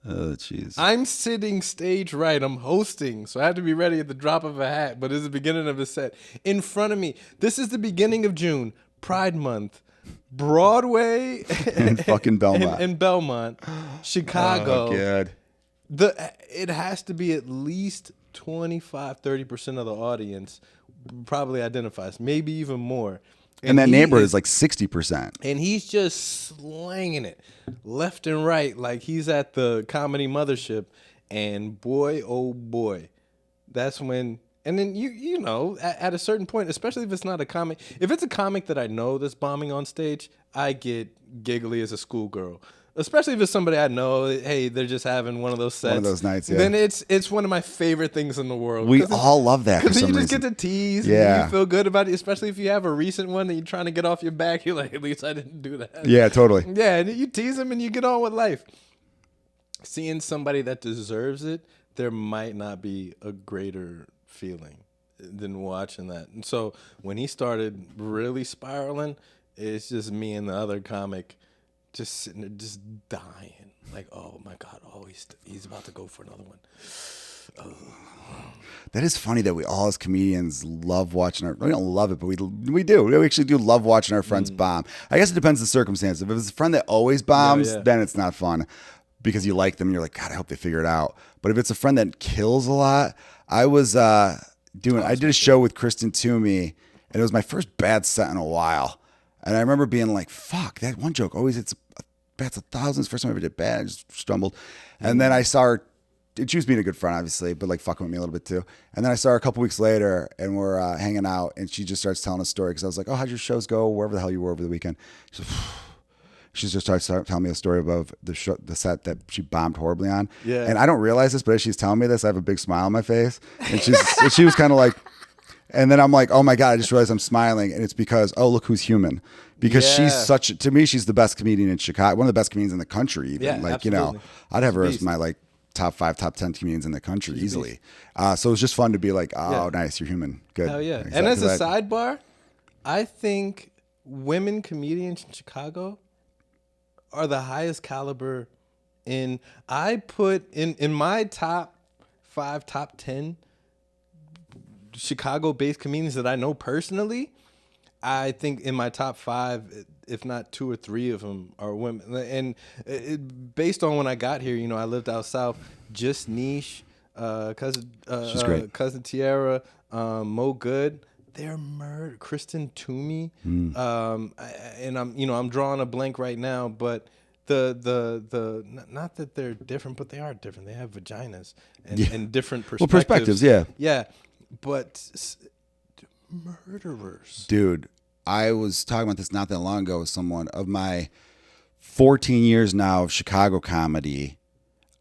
Oh jeez. I'm sitting stage right. I'm hosting, so I have to be ready at the drop of a hat. But it's the beginning of a set in front of me. This is the beginning of June, Pride Month, Broadway, and fucking Belmont, and Belmont, Chicago. Oh god. It has to be at least 25-30% of the audience probably identifies, maybe even more. And that neighborhood is like 60%. And he's just slanging it left and right like he's at the comedy mothership. And boy, oh boy, that's when. And then you know, at a certain point, especially if it's not a comic, if it's a comic that I know that's bombing on stage, I get giggly as a schoolgirl. Especially if it's somebody I know, hey, they're just having one of those sets. One of those nights, yeah. Then it's one of my favorite things in the world. We all love that for Because some you just reason. get to tease. Yeah. And you feel good about it, especially if you have a recent one that you're trying to get off your back. You're like, at least I didn't do that. Yeah, totally. Yeah, and you tease them and you get on with life. Seeing somebody that deserves it, there might not be a greater feeling than watching that. And so when he started really spiraling, it's just me and the other comic just sitting there just dying. Like, oh my God, oh, he's about to go for another one. Oh. That is funny that we all as comedians love watching we don't love it, but we do. We actually do love watching our friends bomb. I guess it depends on the circumstance. If it's a friend that always bombs, then it's not fun because you like them and you're like, God, I hope they figure it out. But if it's a friend that kills a lot, I was I did a show with Kristen Toomey, and it was my first bad set in a while. And I remember being like, fuck, that one joke always hits bats 1,000. It's the first time I ever did bad. I just stumbled. And then I saw her, she was being a good friend, obviously, but like fucking with me a little bit too. And then I saw her a couple weeks later, and we're hanging out, and she just starts telling a story because I was like, oh, how'd your shows go? Wherever the hell you were over the weekend. She just starts telling me a story about the set that she bombed horribly on. Yeah. And I don't realize this, but as she's telling me this, I have a big smile on my face. And she was kind of like, and then I'm like, oh my God, I just realized I'm smiling. And it's because, oh, look who's human. Because she's to me, she's the best comedian in Chicago. One of the best comedians in the country, even. Yeah, like, absolutely. you know, I'd have her as my like top 5, top 10 comedians in the country easily. So it was just fun to be like, oh, nice, you're human. Good. Hell yeah. Exactly. And as a sidebar, I think women comedians in Chicago are the highest caliber I put in my top 5, top 10 Chicago-based comedians that I know personally. I think in my top 5, if not 2 or 3 of them are women. And based on when I got here, you know, I lived out south. Just Niche, She's great. Cousin Tiara, Mo Good. They're murdered. Kristen Toomey. And I'm drawing a blank right now, but the not that they're different, but they are different. They have vaginas and different perspectives. Well, perspectives, yeah. Yeah. But murderers. Dude, I was talking about this not that long ago with someone. Of my 14 years now of Chicago comedy,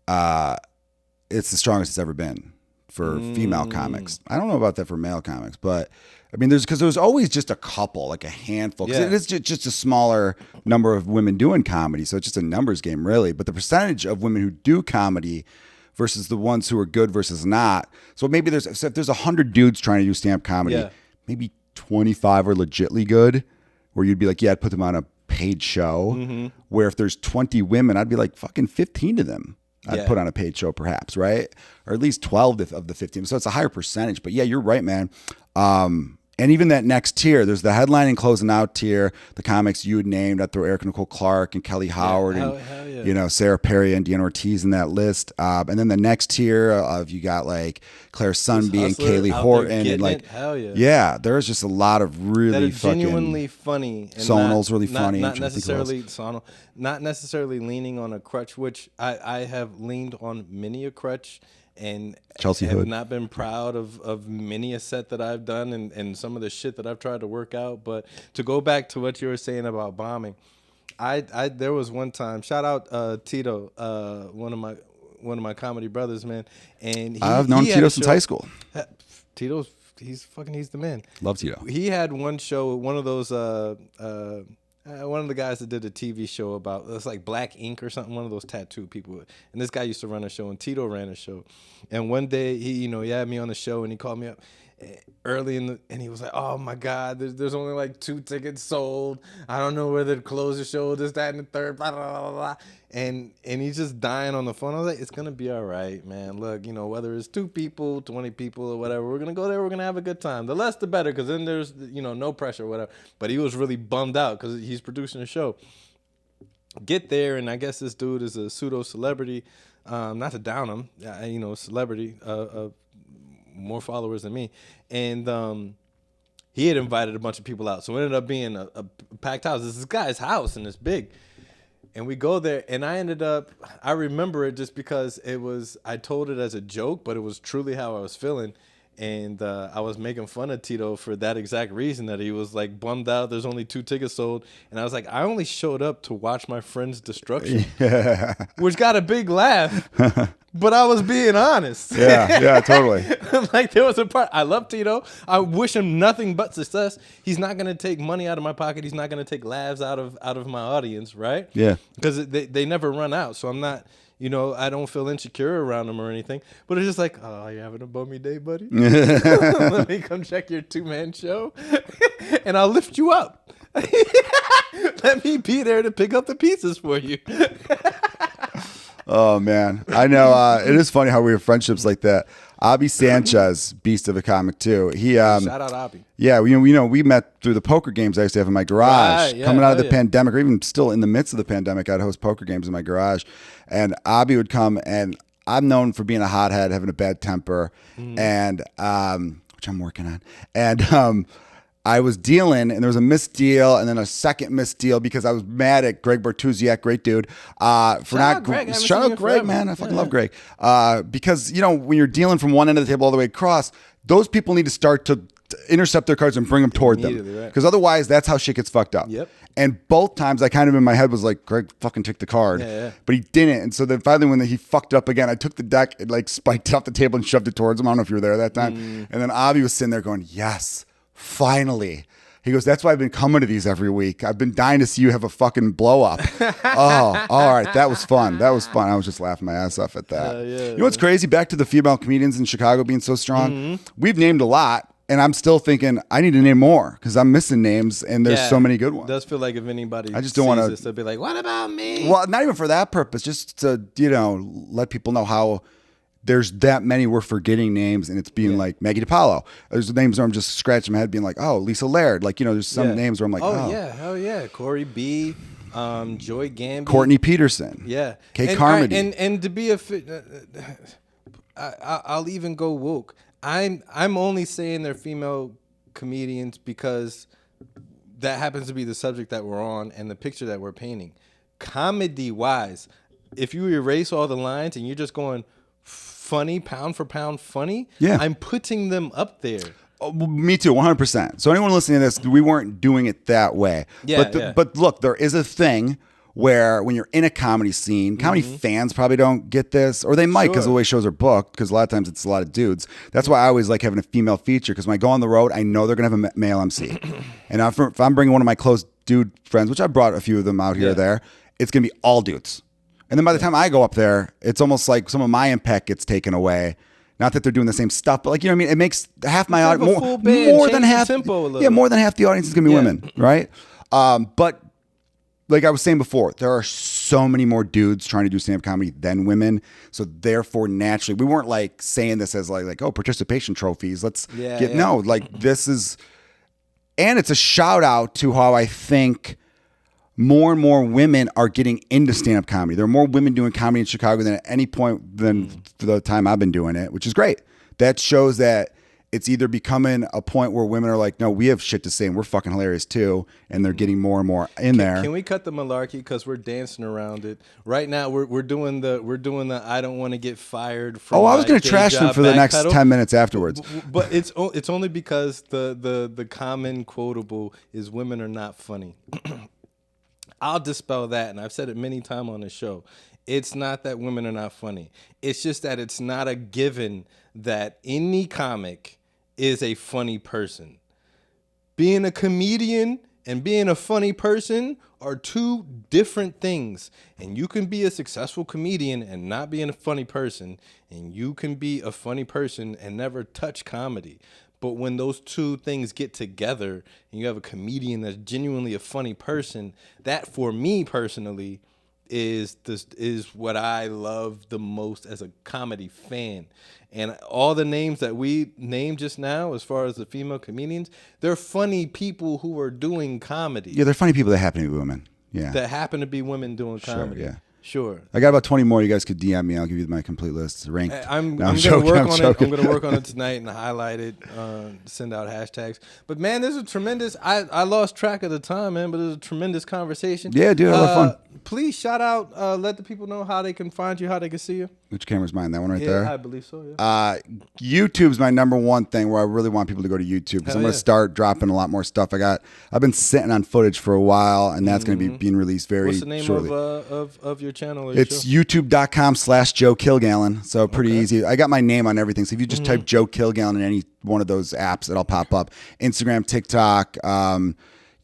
it's the strongest it's ever been for female comics. I don't know about that for male comics, but I mean, there's always just a couple, like a handful. Because it is just a smaller number of women doing comedy, so it's just a numbers game, really. But the percentage of women who do comedy versus the ones who are good versus not. So maybe if there's 100 dudes trying to do stand-up comedy, maybe 25 are legitly good, where you'd be like, yeah, I'd put them on a paid show. Mm-hmm. Where if there's 20 women, I'd be like, fucking 15 of them I'd put on a paid show, perhaps, right? Or at least 12 of the 15. So it's a higher percentage. But yeah, you're right, man. And even that next tier, there's the headline and closing out tier, the comics you had named. I'd throw Eric Nicole Clark and Kelly Howard and, you know, Sarah Perry and Deanna Ortiz in that list. And then the next tier of you got like Claire Sunby and Kaylee Horton. And like, there's just a lot of really genuinely funny. And Sonal's really funny. Not necessarily Sonal, not necessarily leaning on a crutch, which I have leaned on many a crutch. And Chelsea have Hood. Not been proud of many a set that I've done and some of the shit that I've tried to work out. But to go back to what you were saying about bombing, there was one time, shout out Tito, one of my comedy brothers, man. And I've known Tito since high school. He's the man. Love Tito. He had one show, one of those one of the guys that did a TV show about, it's like Black Ink or something, one of those tattoo people. And this guy used to run a show, and Tito ran a show. And one day he had me on the show, and he called me up, early and he was like, "Oh my God, there's only like 2 tickets sold. I don't know whether to close the show, this, that, and the third, blah, blah, blah, blah." And he's just dying on the phone. I was like, "It's gonna be all right, man. Look, whether it's 2 people, 20 people, or whatever, we're gonna go there. We're gonna have a good time. The less, the better, because then there's no pressure, or whatever." But he was really bummed out because he's producing a show. Get there, and I guess this dude is a pseudo celebrity. Not to down him, celebrity, more followers than me, and he had invited a bunch of people out, so it ended up being a packed house. This is this guy's house, and it's big. And we go there, and I remember it just because I told it as a joke, but it was truly how I was feeling. And I was making fun of Tito for that exact reason, that he was like bummed out. There's only 2 tickets sold. And I was like, I only showed up to watch my friend's destruction, which got a big laugh. But I was being honest. Yeah, totally. Like, there was a part. I love Tito. I wish him nothing but success. He's not going to take money out of my pocket. He's not going to take laughs out of my audience, right? Yeah. Because they never run out. So I'm not, I don't feel insecure around him or anything. But it's just like, oh, you having a bummy day, buddy? Let me come check your 2-man show, and I'll lift you up. Let me be there to pick up the pieces for you. Oh man, I know. It is funny how we have friendships like that. Abby Sanchez, beast of a comic too. He shout out Abby. Yeah, we met through the poker games I used to have in my garage. Right, yeah, coming out of the pandemic, or even still in the midst of the pandemic, I'd host poker games in my garage, and Abby would come. And I'm known for being a hothead, having a bad temper, and which I'm working on. And I was dealing, and there was a misdeal, and then a second misdeal because I was mad at Greg Bartusiak, great dude, for Shout out Greg, man. I fucking love Greg. Because when you're dealing from one end of the table all the way across, those people need to start to intercept their cards and bring them toward them, because otherwise that's how shit gets fucked up. Yep. And both times I kind of in my head was like, Greg fucking took the card, but he didn't. And so then finally when he fucked up again, I took the deck and like spiked it off the table and shoved it towards him. I don't know if you were there that time. And then Avi was sitting there going, yes, finally. He goes, that's why I've been coming to these every week. I've been dying to see you have a fucking blow up. Oh, all right. That was fun. I was just laughing my ass off at that. You know what's crazy? Back to the female comedians in Chicago being so strong. We've named a lot, and I'm still thinking I need to name more because I'm missing names, and there's so many good ones. It does feel like if anybody I just don't want to be like, what about me? Well, not even for that purpose, just to, let people know how there's that many we're forgetting names, and it's being like Maggie DiPaolo. There's names where I'm just scratching my head being like, oh, Lisa Laird. Like, there's some names where I'm like, oh. Yeah, hell yeah. Corey B., Joy Gamby. Courtney Peterson. Yeah. Kate Carmody. And to be I'll even go woke. I'm only saying they're female comedians because that happens to be the subject that we're on and the picture that we're painting. Comedy-wise, if you erase all the lines and you're just going funny, pound for pound funny, I'm putting them up there. Oh, me too, 100%. So anyone listening to this, we weren't doing it that way. But look, there is a thing where when you're in a comedy scene, comedy fans probably don't get this, or they might because of the way shows are booked, because a lot of times it's a lot of dudes. That's why I always like having a female feature, because when I go on the road, I know they're going to have a male MC. And if I'm bringing one of my close dude friends, which I brought a few of them out here or there, it's going to be all dudes. And then by the time I go up there, it's almost like some of my impact gets taken away. Not that they're doing the same stuff, but what I mean? It makes half my audience, more than half, more than half the audience is going to be women, right? But like I was saying before, there are so many more dudes trying to do stand-up comedy than women. So therefore, naturally, we weren't like saying this as like participation trophies. No, like this is, and it's a shout out to how I think more and more women are getting into stand-up comedy. There are more women doing comedy in Chicago than at any point than for the time I've been doing it, which is great. That shows that it's either becoming a point where women are like, no, we have shit to say and we're fucking hilarious too, and they're getting more and more in there. Can we cut the malarkey because we're dancing around it right now? We're doing the I don't want to get fired from. I was going to trash them for the next 10 minutes afterwards. But it's only because the common quotable is women are not funny. I'll dispel that, and I've said it many times on the show. It's not that women are not funny. It's just that it's not a given that any comic is a funny person. Being a comedian and being a funny person are two different things. And you can be a successful comedian and not being a funny person. And you can be a funny person and never touch comedy. But when those two things get together and you have a comedian that's genuinely a funny person, that for me personally is what I love the most as a comedy fan. And all the names that we named just now, as far as the female comedians, they're funny people who are doing comedy. Yeah, they're funny people that happen to be women. Yeah. That happen to be women doing comedy. Sure, yeah. Sure. I got about 20 more. You guys could DM me. I'll give you my complete list ranked. I'm going to work on it. I'm going to work on it tonight and highlight it, send out hashtags. But, man, this is tremendous. I lost track of the time, man, but it was a tremendous conversation. Yeah, dude, I had a lot of fun. Please shout out, let the people know how they can find you, how they can see you. Which camera's mine? That one right there? Yeah, I believe so, yeah. YouTube's my number one thing where I really want people to go to YouTube because I'm going to start dropping a lot more stuff. I've been sitting on footage for a while, and that's going to be being released very shortly. What's the name of your channel? Or it's youtube.com/Joe Kilgallon. So pretty easy. I got my name on everything. So if you just type Joe Kilgallon in any one of those apps, it'll pop up. Instagram, TikTok,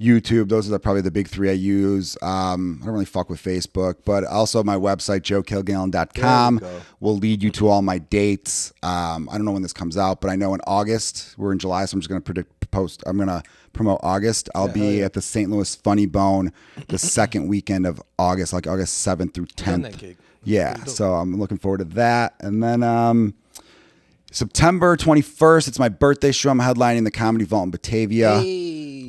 YouTube, those are probably the big three I use. I don't really fuck with Facebook, but also my website, joekilgallon.com, will lead you to all my dates. I don't know when this comes out, but I know in August, we're in July, so I'm just going to I'm going to promote August. I'll be at the St. Louis Funny Bone the second weekend of August, like August 7th through 10th. Yeah, so I'm looking forward to that. And then September 21st, it's my birthday show. I'm headlining the Comedy Vault in Batavia.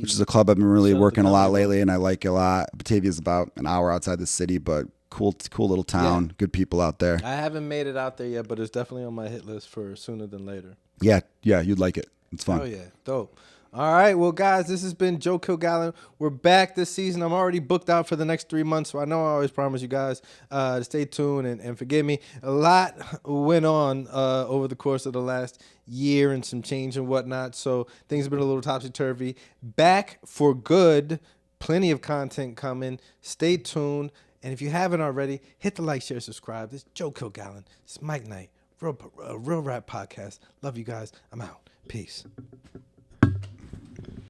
Which is a club I've been really working a lot lately, and I like it a lot. Batavia is about an hour outside the city, but cool little town. Yeah. Good people out there. I haven't made it out there yet, but it's definitely on my hit list for sooner than later. Yeah, you'd like it. It's fun. Oh, yeah. Dope. All right. Well, guys, this has been Joe Kilgallon. We're back this season. I'm already booked out for the next 3 months, so I know I always promise you guys to stay tuned and forgive me. A lot went on over the course of the last year and some change and whatnot, so things have been a little topsy-turvy. Back for good. Plenty of content coming. Stay tuned. And if you haven't already, hit the like, share, subscribe. This is Joe Kilgallon. It's Mike Knight. Real R.A.P. Podcast. Love you guys. I'm out. Peace.